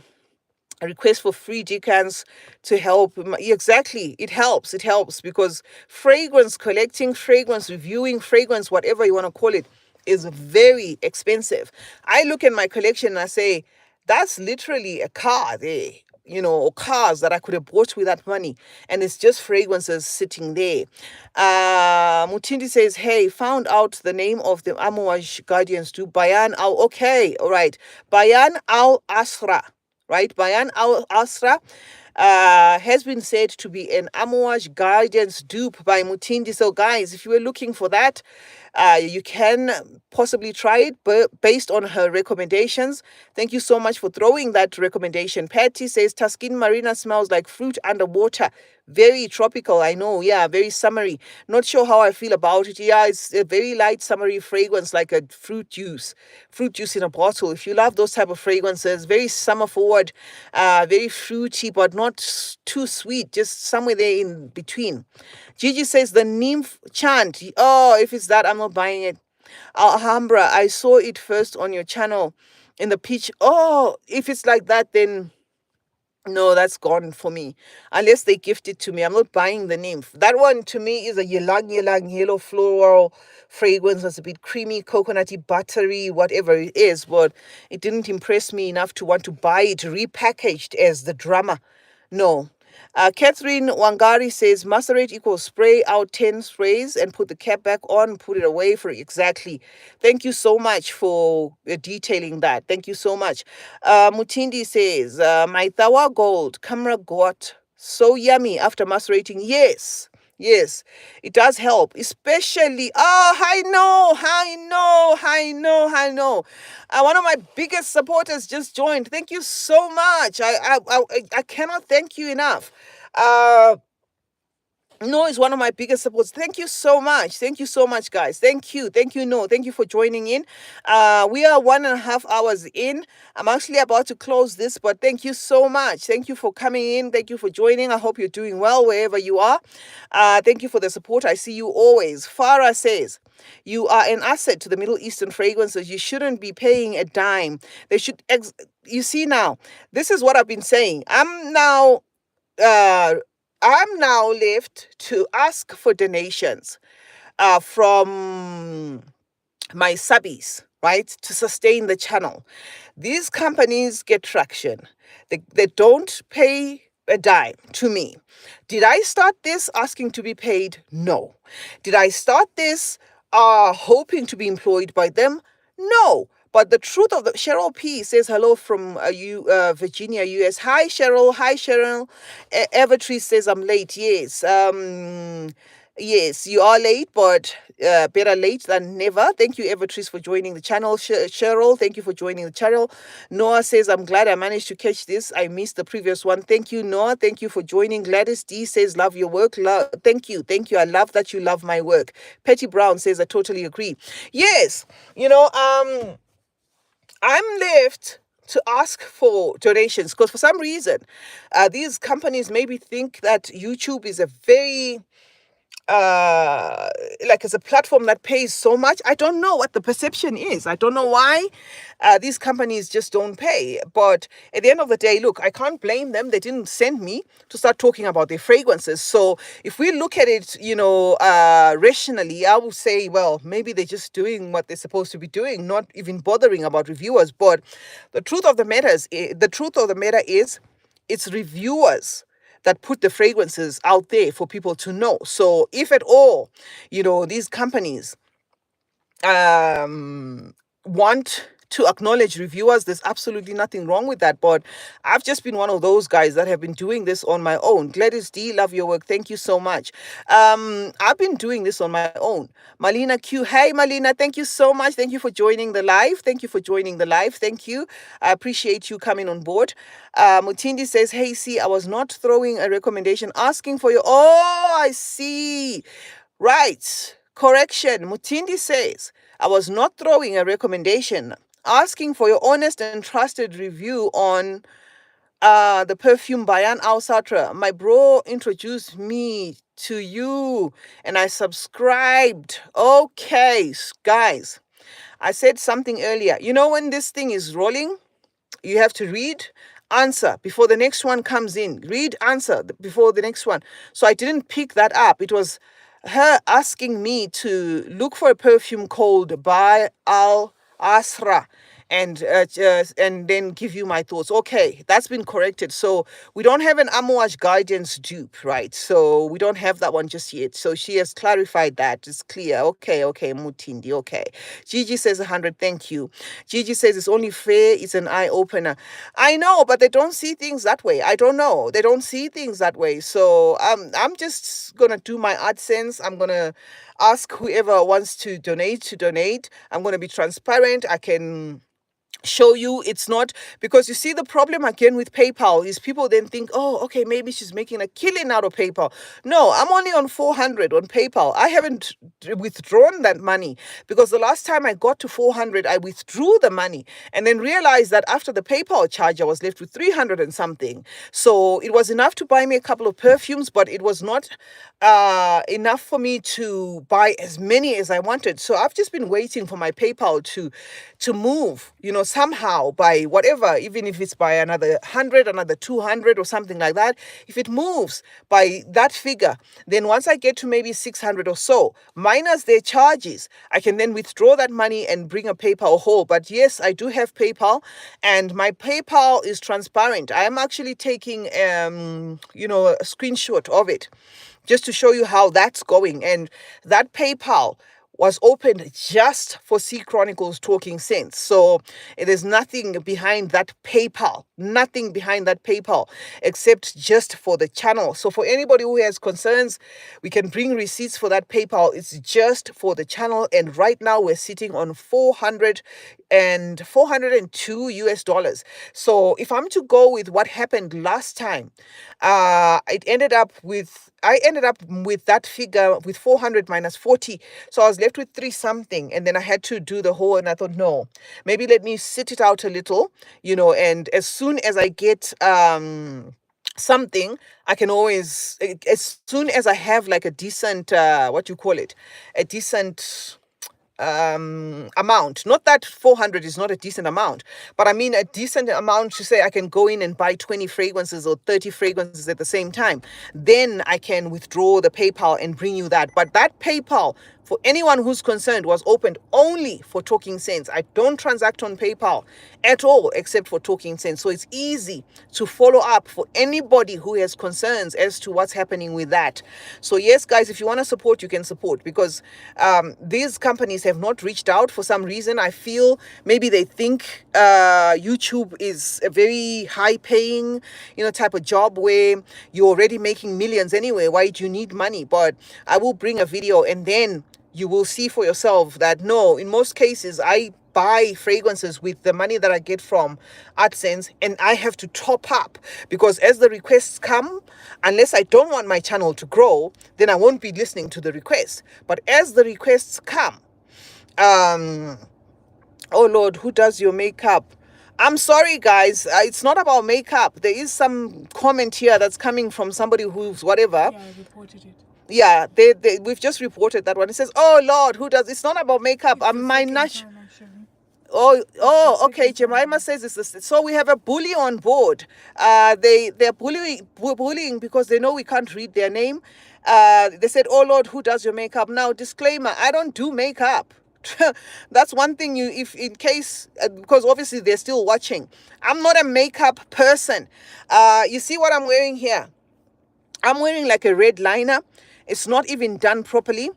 request for free decants to help. Exactly, it helps because fragrance collecting, fragrance reviewing, fragrance whatever you want to call it, is very expensive. I look at my collection and I say, that's literally a car there, or cars that I could have bought with that money. And it's just fragrances sitting there. Mutindi says, hey, found out the name of the Amouage Guardians to Bayan Al. Okay, all right. Bayan Al Asra, right? Bayan Al Asra has been said to be an Amouage Guardians dupe by Mutindi. So, guys, if you were looking for that, you can possibly try it, but based on her recommendations. Thank you so much for throwing that recommendation. Patty says, Tuscan Marina smells like fruit underwater. Very tropical, I know. Yeah, very summery. Not sure how I feel about it. Yeah, it's a very light summery fragrance, like a fruit juice in a bottle. If you love those type of fragrances, very summer forward, very fruity, but not too sweet, just somewhere there in between. Gigi says the nymph chant. Oh, if it's that, I'm not buying it. Alhambra, I saw it first on your channel in the pitch. Oh, if it's like that, then no, that's gone for me. Unless they gift it to me. I'm not buying the nymph. That one to me is a ylang yellow floral fragrance. That's a bit creamy, coconutty, buttery, whatever it is. But it didn't impress me enough to want to buy it repackaged as the drama. No. Catherine Wangari says, macerate equals spray out 10 sprays and put the cap back on, put it away for exactly. Thank you so much for detailing that. Thank you so much. Mutindi says, my Tawa Gold camera got so yummy after macerating. Yes. Yes, it does help, especially. Oh, I know. One of my biggest supporters just joined. Thank you so much. I cannot thank you enough. No is one of my biggest supports. Thank you so much. Thank you so much, guys. Thank you. No. Thank you for joining in. We are 1.5 hours in. I'm actually about to close this, but thank you so much. Thank you for coming in. Thank you for joining. I hope you're doing well wherever you are. Thank you for the support. I see you always. Farah says, you are an asset to the Middle Eastern fragrances. You shouldn't be paying a dime. They should. You see now, this is what I've been saying. I'm now left to ask for donations from my subbies, right, to sustain the channel. These companies get traction. They don't pay a dime to me. Did I start this asking to be paid? No. Did I start this hoping to be employed by them? No. But But the truth of the Cheryl P says hello from Virginia, US. Hi Cheryl. Hi Cheryl. Evertree says I'm late. Yes. Yes, you are late, but better late than never. Thank you, Evertrice, for joining the channel. Cheryl, thank you for joining the channel. Noah says, I'm glad I managed to catch this. I missed the previous one. Thank you, Noah. Thank you for joining. Gladys D says, love your work. Thank you. Thank you. I love that you love my work. Petty Brown says, I totally agree. Yes, I'm left to ask for donations because for some reason, these companies maybe think that YouTube is a very like it's a platform that pays so much. I don't know what the perception is. I don't know why these companies just don't pay. But at the end of the day, look, I can't blame them. They didn't send me to start talking about their fragrances. So if we look at it, rationally, I would say, well, maybe they're just doing what they're supposed to be doing, not even bothering about reviewers. But the truth of the matter is, it's reviewers that put the fragrances out there for people to know. So if at all, these companies want to acknowledge reviewers, there's absolutely nothing wrong with that. But I've just been one of those guys that have been doing this on my own. Gladys D, love your work. Thank you so much. I've been doing this on my own. Malina Q, hey Malina, thank you so much. Thank you for joining the live. Thank you for joining the live. Thank you. I appreciate you coming on board. Mutindi says, hey, see, I was not throwing a recommendation, asking for your, oh, I see. Right. Correction. Mutindi says, I was not throwing a recommendation, asking for your honest and trusted review on the perfume Bayan Al Satra. My bro introduced me to you and I subscribed. Okay, guys, I said something earlier. When this thing is rolling, you have to read, answer before the next one comes in. Read, answer before the next one. So I didn't pick that up. It was her asking me to look for a perfume called By Al Asra and then give you my thoughts. Okay, that's been corrected. So we don't have an Amouage guidance dupe, right? So we don't have that one just yet. So she has clarified that. It's clear. Okay, Mutindi. Okay. Gigi says 100. Thank you. Gigi says it's only fair. It's an eye opener. I know, but they don't see things that way. I don't know. They don't see things that way. So I'm just gonna do my AdSense. I'm gonna ask whoever wants to donate. I'm gonna be transparent. I can show you it's not, because you see the problem again with PayPal is people then think, oh, okay, maybe she's making a killing out of PayPal. No, I'm only on 400 on PayPal. I haven't withdrawn that money because the last time I got to 400 I withdrew the money and then realized that after the PayPal charge I was left with 300 and something. So it was enough to buy me a couple of perfumes, but it was not enough for me to buy as many as I wanted. So I've just been waiting for my PayPal to move, somehow by whatever, even if it's by another 100, another 200 or something like that. If it moves by that figure, then once I get to maybe 600 or so, minus their charges, I can then withdraw that money and bring a PayPal whole. But yes, I do have PayPal and my PayPal is transparent. I am actually taking, a screenshot of it just to show you how that's going. And that PayPal was opened just for CeeChronicles-Talking Scents. So there's nothing behind that PayPal, except just for the channel. So for anybody who has concerns, we can bring receipts for that PayPal. It's just for the channel. And right now we're sitting on 402 US dollars. So if I'm to go with what happened last time, I ended up with that figure with 400 minus 40. So I was left with 3 something. And then I had to do the whole, and I thought, no, maybe let me sit it out a little, and as soon as I get, something, I can always, as soon as I have like a decent, a decent amount. Not that 400 is not a decent amount, but I mean a decent amount to say I can go in and buy 20 fragrances or 30 fragrances at the same time. Then I can withdraw the PayPal and bring you that. But that PayPal for anyone who's concerned, was opened only for Talking Sense. I don't transact on PayPal at all except for Talking Sense. So it's easy to follow up for anybody who has concerns as to what's happening with that. So yes, guys, if you want to support, you can support, because these companies have not reached out for some reason. I feel maybe they think YouTube is a very high paying, type of job where you're already making millions anyway. Why do you need money? But I will bring a video and then you will see for yourself that no, in most cases, I buy fragrances with the money that I get from AdSense, and I have to top up, because as the requests come, unless I don't want my channel to grow, then I won't be listening to the requests. But as the requests come, oh Lord, who does your makeup? I'm sorry, guys. It's not about makeup. There is some comment here that's coming from somebody who's whatever. Yeah, I reported it. Yeah, we've just reported that one. It says, "Oh Lord, who does?" It's not about makeup. Okay. Jemima says it's this. So we have a bully on board. They're bullying because they know we can't read their name. They said, "Oh Lord, who does your makeup?" Now, disclaimer: I don't do makeup. That's one thing if in case, because obviously they're still watching. I'm not a makeup person. You see what I'm wearing here? I'm wearing like a red liner. It's not even done properly.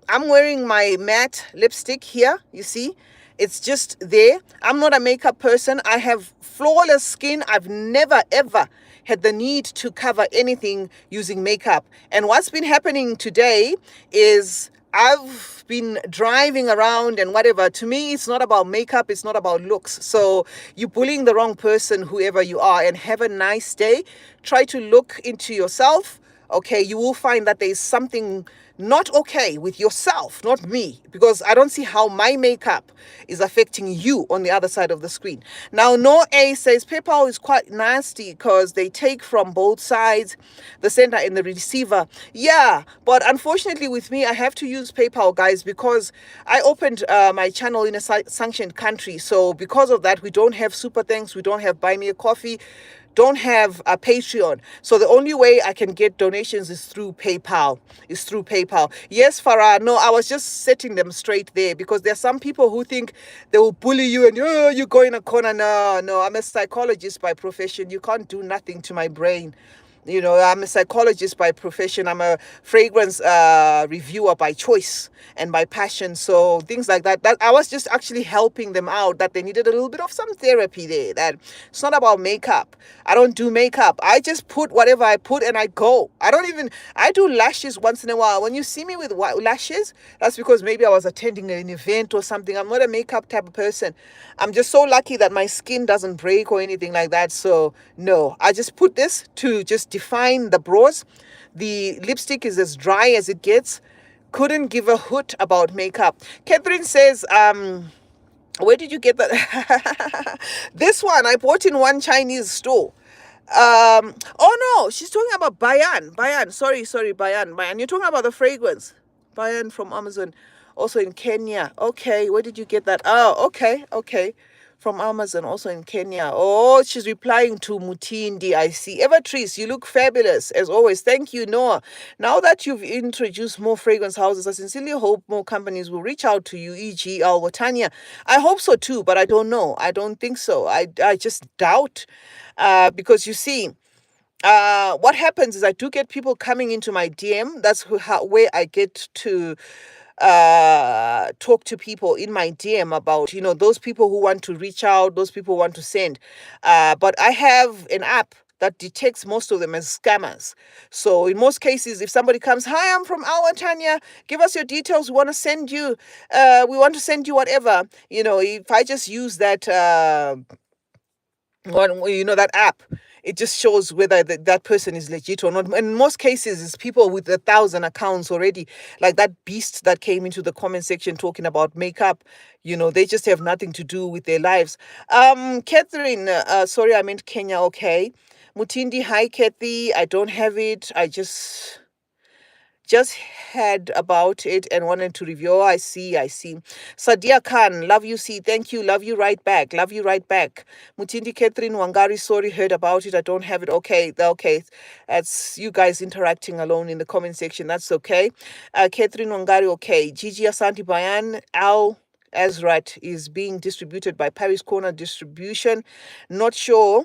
I'm wearing my matte lipstick here. You see, it's just there. I'm not a makeup person. I have flawless skin. I've never, ever had the need to cover anything using makeup. And what's been happening today is I've been driving around and whatever. To me, it's not about makeup. It's not about looks. So you're bullying the wrong person, whoever you are, and have a nice day. Try to look into yourself. Okay, you will find that there's something not okay with yourself, not me, because I don't see how my makeup is affecting you on the other side of the screen. Now, No A says PayPal is quite nasty because they take from both sides, the sender and the receiver. Yeah, but unfortunately with me, I have to use PayPal, guys, because I opened my channel in a sanctioned country. So because of that, we don't have super thanks, we don't have buy me a coffee, don't have a Patreon. So the only way I can get donations is through PayPal. Yes, Farah. No, I was just setting them straight there, because there are some people who think they will bully you and you go in a corner. No, I'm a psychologist by profession. You can't do nothing to my brain. I'm a psychologist by profession. I'm a fragrance reviewer by choice and by passion. So things like that. That I was just actually helping them out, that they needed a little bit of some therapy there. That it's not about makeup. I don't do makeup. I just put whatever I put and I go. I do lashes once in a while. When you see me with lashes, that's because maybe I was attending an event or something. I'm not a makeup type of person. I'm just so lucky that my skin doesn't break or anything like that. So no, I just put this to just define the brows. The lipstick is as dry as it gets. Couldn't give a hoot about makeup. Catherine says, where did you get that? This one I bought in one Chinese store. Oh no, she's talking about Bayan. Sorry, Bayan. You're talking about the fragrance. Bayan from Amazon, also in Kenya. Okay, where did you get that? Oh, okay. From Amazon, also in Kenya. Oh, she's replying to Mutindi, I see. Evertrice, you look fabulous, as always. Thank you, Noah. Now that you've introduced more fragrance houses, I sincerely hope more companies will reach out to you, e.g. Alwatania. I hope so too, but I don't know. I don't think so. I just doubt. Because you see, what happens is I do get people coming into my DM. That's where I get to talk to people in my DM about, those people who want to reach out, those people who want to send. But I have an app that detects most of them as scammers. So in most cases, if somebody comes, "Hi, I'm from Tanya, give us your details. We want to send you whatever." If I just use that that app, it just shows whether that person is legit or not. In most cases, it's people with 1,000 accounts already, like that beast that came into the comment section talking about makeup. They just have nothing to do with their lives. Catherine, sorry, I meant Kenya. Okay. Mutindi, hi Kathy, I don't have it. I just Just heard about it and wanted to review. Oh, I see. Sadia Khan, love you, see. Thank you. Love you right back. Love you right back. Mutindi Catherine Wangari, sorry, heard about it. I don't have it. Okay. That's you guys interacting alone in the comment section. That's okay. Catherine Wangari, okay. Gigi Asanti Bayan, Al Azrat is being distributed by Paris Corner Distribution. Not sure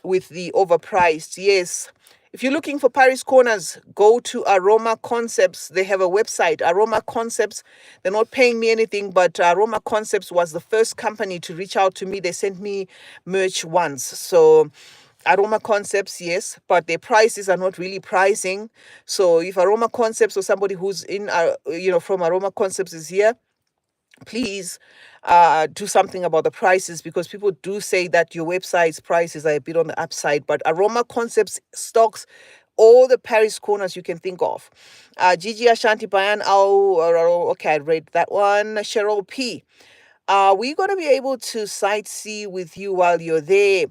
with the overpriced. Yes. If you're looking for Paris Corners, go to Aroma Concepts. They have a website, Aroma Concepts. They're not paying me anything, but Aroma Concepts was the first company to reach out to me. They sent me merch once. So Aroma Concepts, yes, but their prices are not really pricing. So if Aroma Concepts or somebody who's in, from Aroma Concepts is here, please do something about the prices, because people do say that your website's prices are a bit on the upside. But Aroma Concepts stocks all the Paris corners you can think of. Gigi Ashanti Bayan, okay, I read that one. Cheryl P. Are we going to be able to sightsee with you while you're there?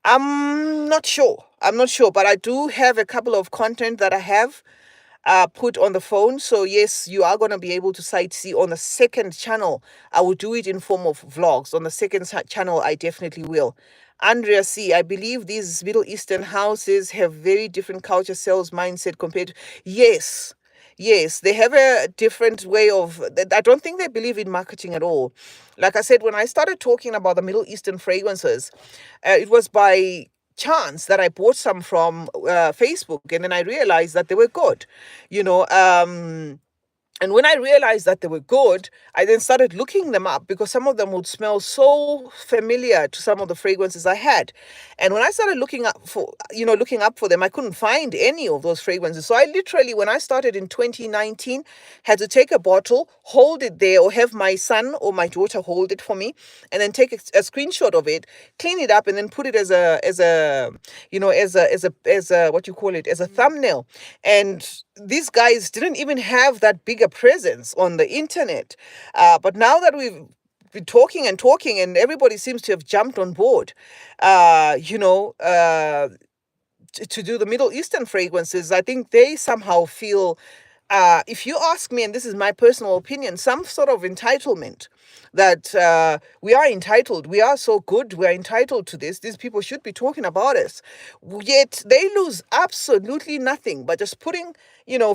I'm not sure. But I do have a couple of content that I have put on the phone. So yes, you are going to be able to sightsee on the second channel. I will do it in form of vlogs. On the second channel, I definitely will. Andrea C, I believe these Middle Eastern houses have very different culture, sales mindset compared to... Yes, they have a different way of... I don't think they believe in marketing at all. Like I said, when I started talking about the Middle Eastern fragrances, it was by chance that I bought some from Facebook, and then I realized that they were good, you know. And when I realized that they were good, I then started looking them up, because some of them would smell so familiar to some of the fragrances I had. And when I started looking up for them, I couldn't find any of those fragrances. So I literally, when I started in 2019, had to take a bottle, hold it there, or have my son or my daughter hold it for me, and then take a screenshot of it, clean it up, and then put it as a what you call it, as a thumbnail. And these guys didn't even have that bigger presence on the internet. But now that we've been talking and everybody seems to have jumped on board, to do the Middle Eastern fragrances, I think they somehow feel, if you ask me, and this is my personal opinion, some sort of entitlement, that we are entitled, we are so good, we are entitled to this, these people should be talking about us. Yet they lose absolutely nothing but just putting,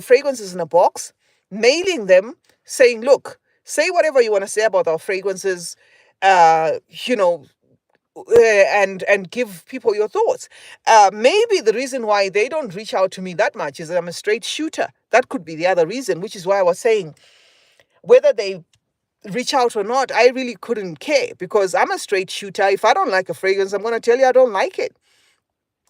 fragrances in a box, mailing them, saying, look, say whatever you want to say about our fragrances, uh, you know, and give people your thoughts. Maybe the reason why they don't reach out to me that much is that I'm a straight shooter. That could be the other reason, which is why I was saying, whether they reach out or not, I really couldn't care, because I'm a straight shooter. If I don't like a fragrance, I'm going to tell you I don't like it.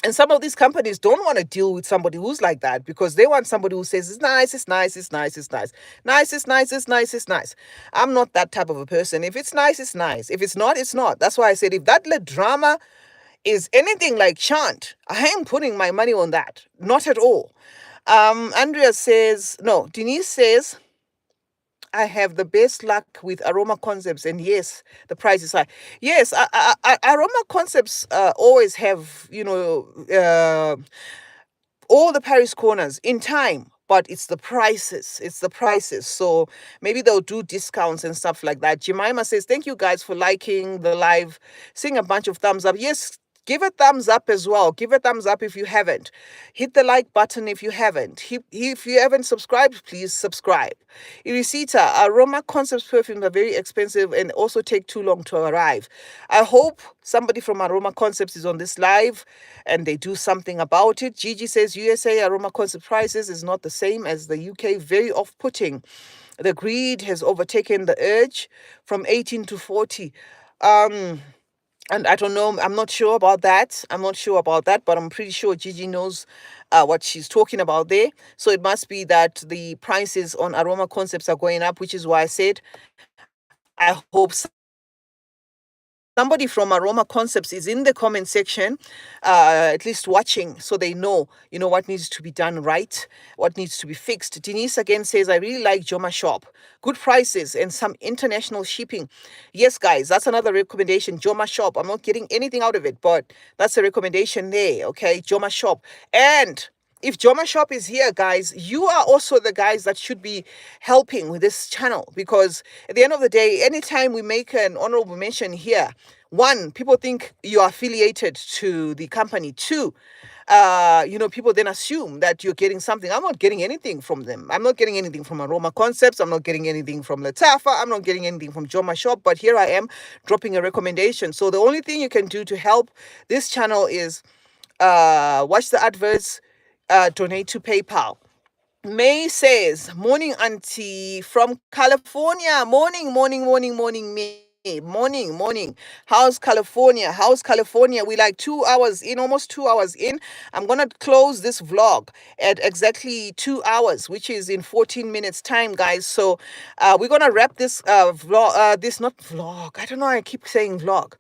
And some of these companies don't want to deal with somebody who's like that, because they want somebody who says it's nice, it's nice, it's nice, it's nice. Nice, it's nice, it's nice, it's nice. I'm not that type of a person. If it's nice, it's nice. If it's not, it's not. That's why I said, if that drama is anything like chant, I am putting my money on that. Not at all. Denise says, I have the best luck with Aroma Concepts, and yes, the price is high. Yes, Aroma Concepts always have, all the Paris corners in time, but it's the prices. So maybe they'll do discounts and stuff like that. Jemima says, thank you guys for liking the live, seeing a bunch of thumbs up. Yes, give a thumbs up as well. Give a thumbs up if you haven't. Hit the like button if you haven't. If you haven't subscribed, please subscribe. Irisita, Aroma Concepts perfumes are very expensive and also take too long to arrive. I hope somebody from Aroma Concepts is on this live and they do something about it. Gigi says, USA Aroma Concept prices is not the same as the UK. Very off-putting. The greed has overtaken the urge from 18 to 40. And I don't know, I'm not sure about that. But I'm pretty sure Gigi knows what she's talking about there. So it must be that the prices on Aroma Concepts are going up, which is why I said, I hope somebody from Aroma Concepts is in the comment section, at least watching, so they know, what needs to be done right, what needs to be fixed. Denise again says, I really like Joma Shop. Good prices and some international shipping. Yes, guys, that's another recommendation, Joma Shop. I'm not getting anything out of it, but that's a recommendation there, okay? Joma Shop. And if Joma Shop is here, guys, you are also the guys that should be helping with this channel, because at the end of the day, anytime we make an honorable mention here, one, people think you are affiliated to the company. Two, people then assume that you're getting something. I'm not getting anything from them. I'm not getting anything from Aroma Concepts. I'm not getting anything from Latafa. I'm not getting anything from Joma Shop. But here I am dropping a recommendation. So the only thing you can do to help this channel is watch the adverts, donate to PayPal. May says, morning, auntie from California. Morning, morning, morning, morning, May. Morning, morning. How's California? How's California? We like 2 hours in, almost 2 hours in. I'm going to close this vlog at exactly 2 hours, which is in 14 minutes time, guys. So we're going to wrap this vlog, not vlog. I don't know. I keep saying vlog.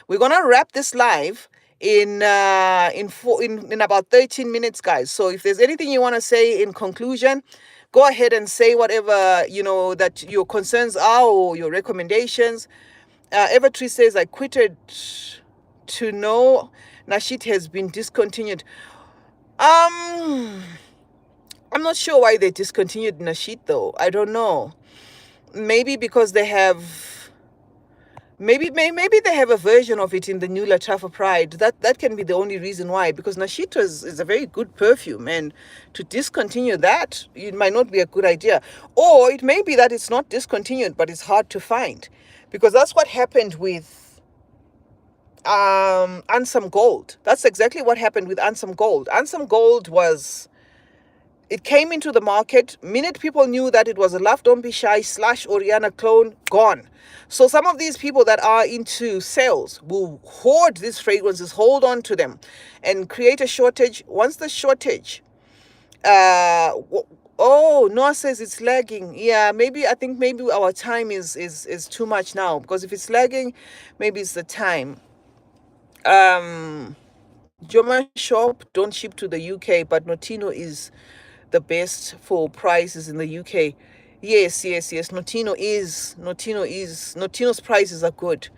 We're going to wrap this live in about 13 minutes, guys. So if there's anything you want to say in conclusion, go ahead and say whatever that your concerns are or your recommendations. Evertree says, I quitted to know Nashit has been discontinued. I'm not sure why they discontinued Nashit though. I don't know. Maybe because they have Maybe they have a version of it in the new Latafa Pride. That can be the only reason why. Because Nashito is a very good perfume, and to discontinue that, it might not be a good idea. Or it may be that it's not discontinued, but it's hard to find, because that's what happened with Ansam Gold. That's exactly what happened with Ansam Gold. Ansam Gold it came into the market. Minute people knew that it was a Love Don't Be Shy / Oriana clone, gone. So some of these people that are into sales will hoard these fragrances, hold on to them, and create a shortage. Once the shortage, Noah says it's lagging. Yeah, I think maybe our time is too much now, because if it's lagging, maybe it's the time. Joma Shop don't ship to the UK, but Notino is the best for prices in the UK. Yes. Notino's prices are good.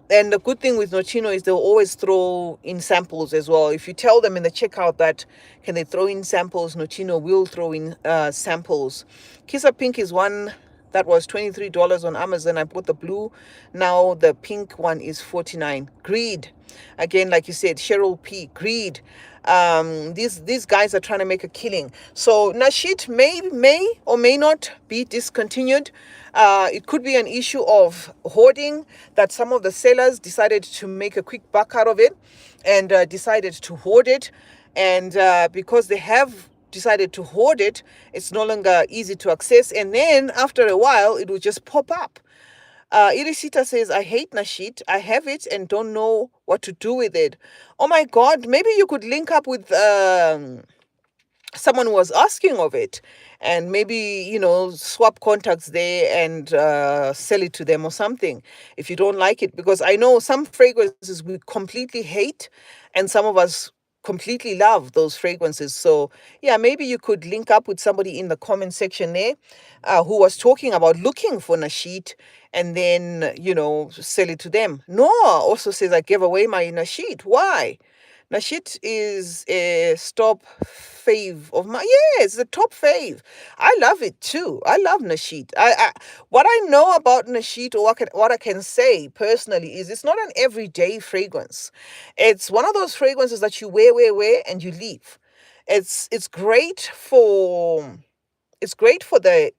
And the good thing with Notino is they'll always throw in samples as well. If you tell them in the checkout that can they throw in samples, Notino will throw in samples. Kissa Pink is one that was $23 on Amazon. I bought the blue. Now the pink one is $49. Greed. Again, like you said, Cheryl P. Greed. These guys are trying to make a killing. So Nashit may or may not be discontinued. It could be an issue of hoarding, that some of the sellers decided to make a quick buck out of it and decided to hoard it. And because they have decided to hoard it, it's no longer easy to access. And then after a while, it will just pop up. Irisita says, I hate Nashit. I have it and don't know what to do with it. Oh my God, maybe you could link up with someone who was asking of it, and maybe swap contacts there and sell it to them or something if you don't like it, because I know some fragrances we completely hate and some of us completely love those fragrances. So yeah, maybe you could link up with somebody in the comment section there who was talking about looking for Nashit, and then sell it to them. Noah also says, I gave away my Nashit. Why? Nashit is a top fave of my. Yeah, it's the top fave. I love it too. I love Nashit. What I know about Nashit, or what I can say personally, is it's not an everyday fragrance. It's one of those fragrances that you wear, and you leave. It's great for. It's great for the.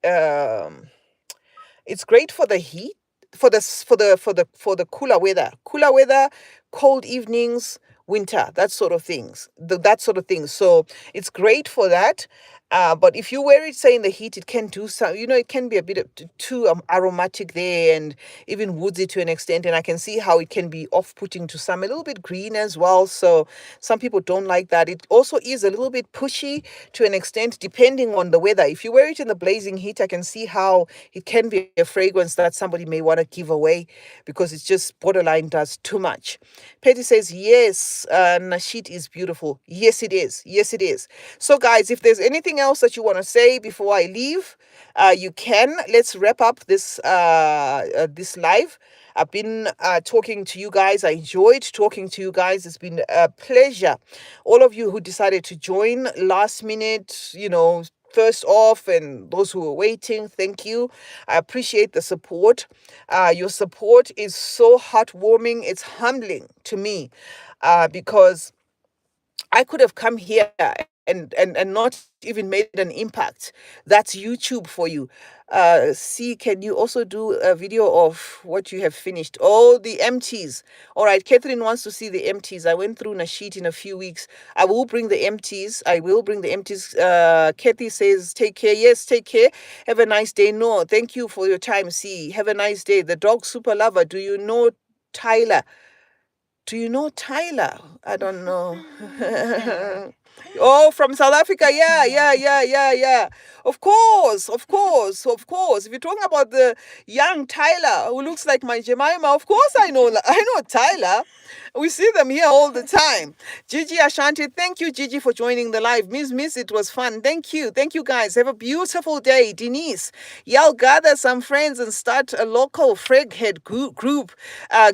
It's great for the heat, for the cooler weather, cold evenings, winter, that sort of things. That sort of thing. So it's great for that. But if you wear it, say in the heat, it can do some. It can be a bit too aromatic there, and even woodsy to an extent. And I can see how it can be off-putting to some, a little bit green as well. So some people don't like that. It also is a little bit pushy to an extent, depending on the weather. If you wear it in the blazing heat, I can see how it can be a fragrance that somebody may want to give away, because it's just borderline does too much. Petty says, yes, Nashit is beautiful. Yes, it is. Yes, it is. So guys, if there's anything else that you want to say before I leave, you can. Let's wrap up this live. I've been talking to you guys. I enjoyed talking to you guys. It's been a pleasure. All of you who decided to join last minute, first off, and those who were waiting, thank you. I appreciate the support. Your support is so heartwarming. It's humbling to me because I could have come here and not even made an impact. That's YouTube for you. See, can you also do a video of what you have finished? Oh, the empties. All right, Catherine wants to see the empties. I went through Nasheet in a few weeks. I will bring the empties. I will bring the empties. Kathy says, take care. Yes, take care. Have a nice day. No, thank you for your time. See, have a nice day. The dog super lover. Do you know Tyler? Do you know Tyler? I don't know. Oh, from South Africa. Yeah, yeah, yeah, yeah, yeah. Of course, of course, of course. If you're talking about the young Tyler who looks like my Jemima, of course I know Tyler. We see them here all the time. Gigi Ashanti, thank you, Gigi, for joining the live. Miss, it was fun. Thank you. Thank you, guys. Have a beautiful day. Denise, y'all gather some friends and start a local fraghead group,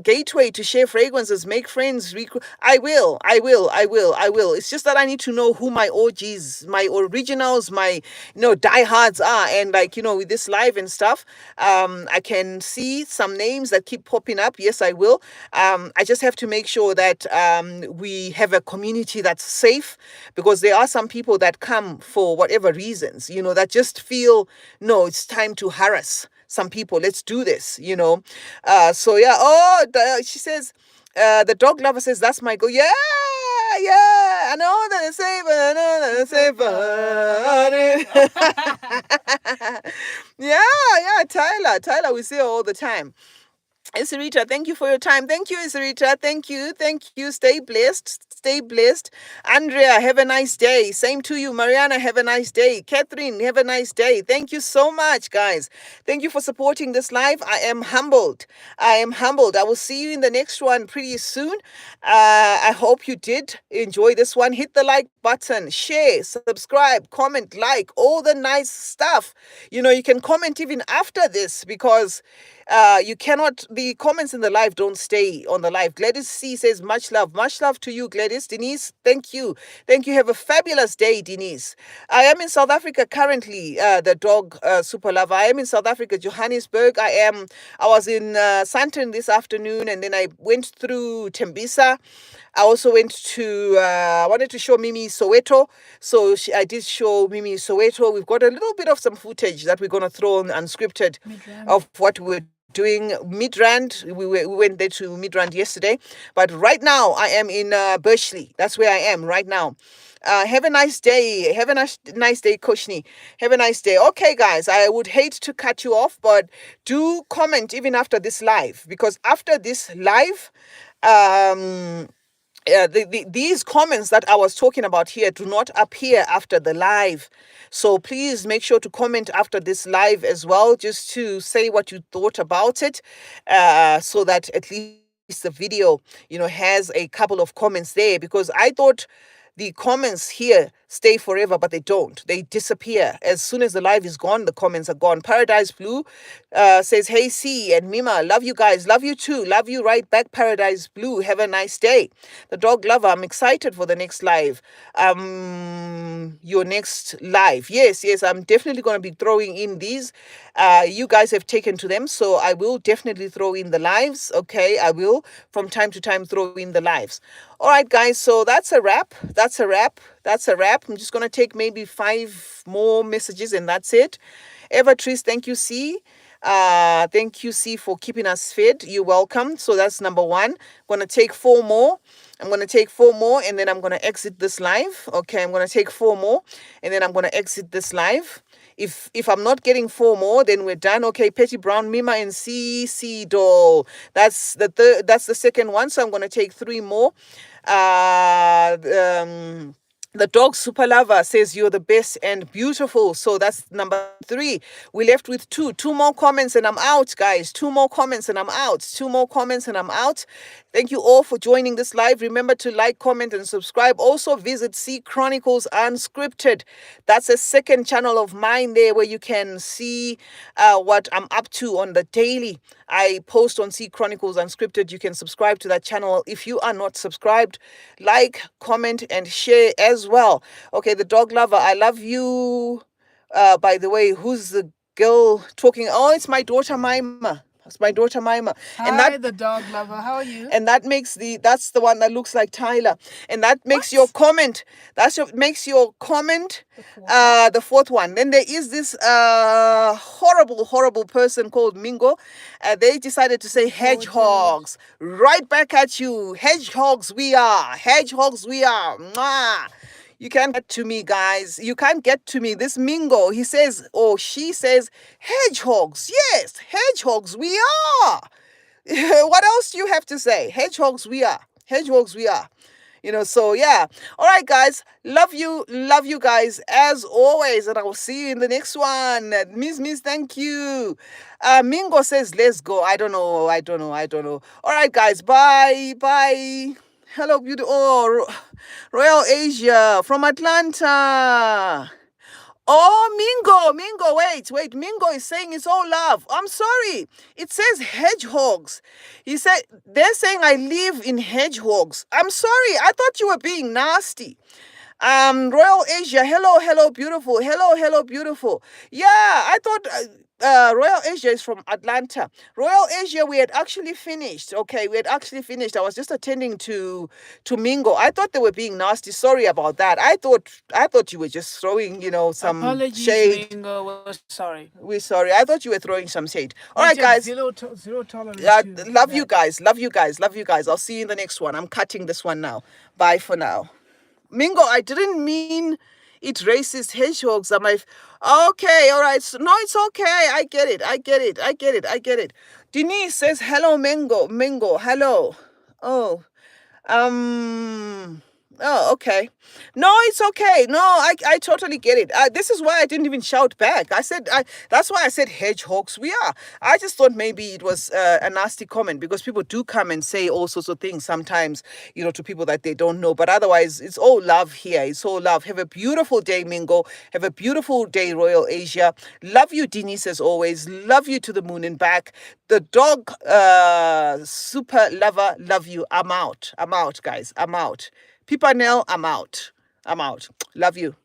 gateway to share fragrances, make friends. I will. It's just that I need to know who my OGs, my originals, my, diehards are. And with this live and stuff, I can see some names that keep popping up. Yes, I will. I just have to make sure that we have a community that's safe, because there are some people that come for whatever reasons, that just feel, no, it's time to harass some people. Let's do this, So yeah. Oh, she says, the dog lover says, that's my goal. Yeah, yeah. I know that it's safer. I know that it's safer. Yeah, Tyler, we see her all the time. Isarita, thank you for your time. Thank you, Isarita. Thank you. Stay blessed. Andrea, have a nice day. Same to you. Mariana, have a nice day. Catherine, have a nice day. Thank you so much, guys. Thank you for supporting this live. I am humbled. I will see you in the next one pretty soon. I hope you did enjoy this one. Hit the like button, share, subscribe, comment, like, all the nice stuff. You can comment even after this, because you cannot, the comments in the live don't stay on the live. Gladys C says, much love to you, Gladys. Denise, thank you. Have a fabulous day, Denise. I am in South Africa currently, the dog super lover. I am in South Africa, Johannesburg. I was in Sandton this afternoon, and then I went through Tembisa. I also went to, I wanted to show Mimi Soweto. So I did show Mimi Soweto. We've got a little bit of some footage that we're going to throw on unscripted of what we're doing. Midrand, we went there to Midrand yesterday. But right now, I am in Bursley. That's where I am right now. Have a nice day. Have a nice day, Koshni. Have a nice day. Okay, guys, I would hate to cut you off, but do comment even after this live, because after this live, these comments that I was talking about here do not appear after the live. So please make sure to comment after this live as well, just to say what you thought about it, so that at least the video, has a couple of comments there, because I thought the comments here stay forever, but they don't. They disappear. As soon as the live is gone, the comments are gone. Paradise Blue says, hey, C and Mima, love you guys. Love you too. Love you right back, Paradise Blue. Have a nice day. The dog lover, I'm excited for the next live. Your next live. Yes, I'm definitely going to be throwing in these. You guys have taken to them, so I will definitely throw in the lives. Okay, I will from time to time throw in the lives. All right, guys, so that's a wrap. I'm just going to take maybe 5 more messages, and that's it. Evertrees, thank you, C. Thank you, C, for keeping us fed. You're welcome. So that's number 1. I'm going to take 4 more. And then I'm going to exit this live. Okay, I'm going to take 4 more, and then I'm going to exit this live. If I'm not getting 4 more, then we're done. Okay, Petty Brown, Mima, and C Doll. That's the second one. So I'm going to take 3 more. The dog super lover says you're the best and beautiful. So that's number 3. We left with 2 more comments and I'm out, guys. 2 more comments and I'm out. Thank you all for joining this live. Remember to like, comment, and subscribe. Also visit C Chronicles Unscripted. That's a second channel of mine there, where you can see what I'm up to on the daily. I post on C Chronicles Unscripted. You can subscribe to that channel. If you are not subscribed, like, comment, and share as well. Okay, the dog lover, I love you. By the way, who's the girl talking? Oh, it's my daughter Mima. It's my daughter Mima. And Hi, the dog lover. How are you? and that's the one that looks like Tyler. And that makes your comment. Makes your comment the fourth one. Then there is this horrible person called Mingo. They decided to say hedgehogs. Right back at you. Hedgehogs we are. Hedgehogs we are. Mwah. You can't get to me, guys. You can't get to me. This Mingo, he says, or she says, hedgehogs. Yes, hedgehogs we are. What else do you have to say? Hedgehogs we are. Hedgehogs we are. So yeah. All right, guys. Love you guys as always. And I will see you in the next one. Miss, thank you. Mingo says, let's go. I don't know. All right, guys. Bye. Hello, beautiful. Oh, Royal Asia from Atlanta. Oh, Mingo, wait. Mingo is saying it's all love. I'm sorry. It says hedgehogs. They're saying I live in hedgehogs. I'm sorry. I thought you were being nasty. Royal Asia, hello, beautiful. Hello, beautiful. Yeah, I thought Royal Asia is from Atlanta. Royal Asia, we had actually finished. Okay, we had actually finished. I was just attending to Mingo. I thought they were being nasty. Sorry about that. I thought you were just throwing, some Apologies, shade. Mingo. We're sorry. We're sorry. I thought you were throwing some shade. All right, guys. Zero tolerance. Love you guys. I'll see you in the next one. I'm cutting this one now. Bye for now. Mingo, I didn't mean it racist hedgehogs. Okay, all right. So, no, it's okay. I get it. Denise says, hello, Mingo, hello. Okay. No, it's okay. No, I totally get it. This is why I didn't even shout back. That's why I said hedgehogs we are. I just thought maybe it was a nasty comment because people do come and say all sorts of things sometimes, to people that they don't know. But otherwise, it's all love here. It's all love. Have a beautiful day, Mingo. Have a beautiful day, Royal Asia. Love you, Denise, as always. Love you to the moon and back. The dog super lover, love you. I'm out, guys. I'm out. Pipanel, I'm out. Love you.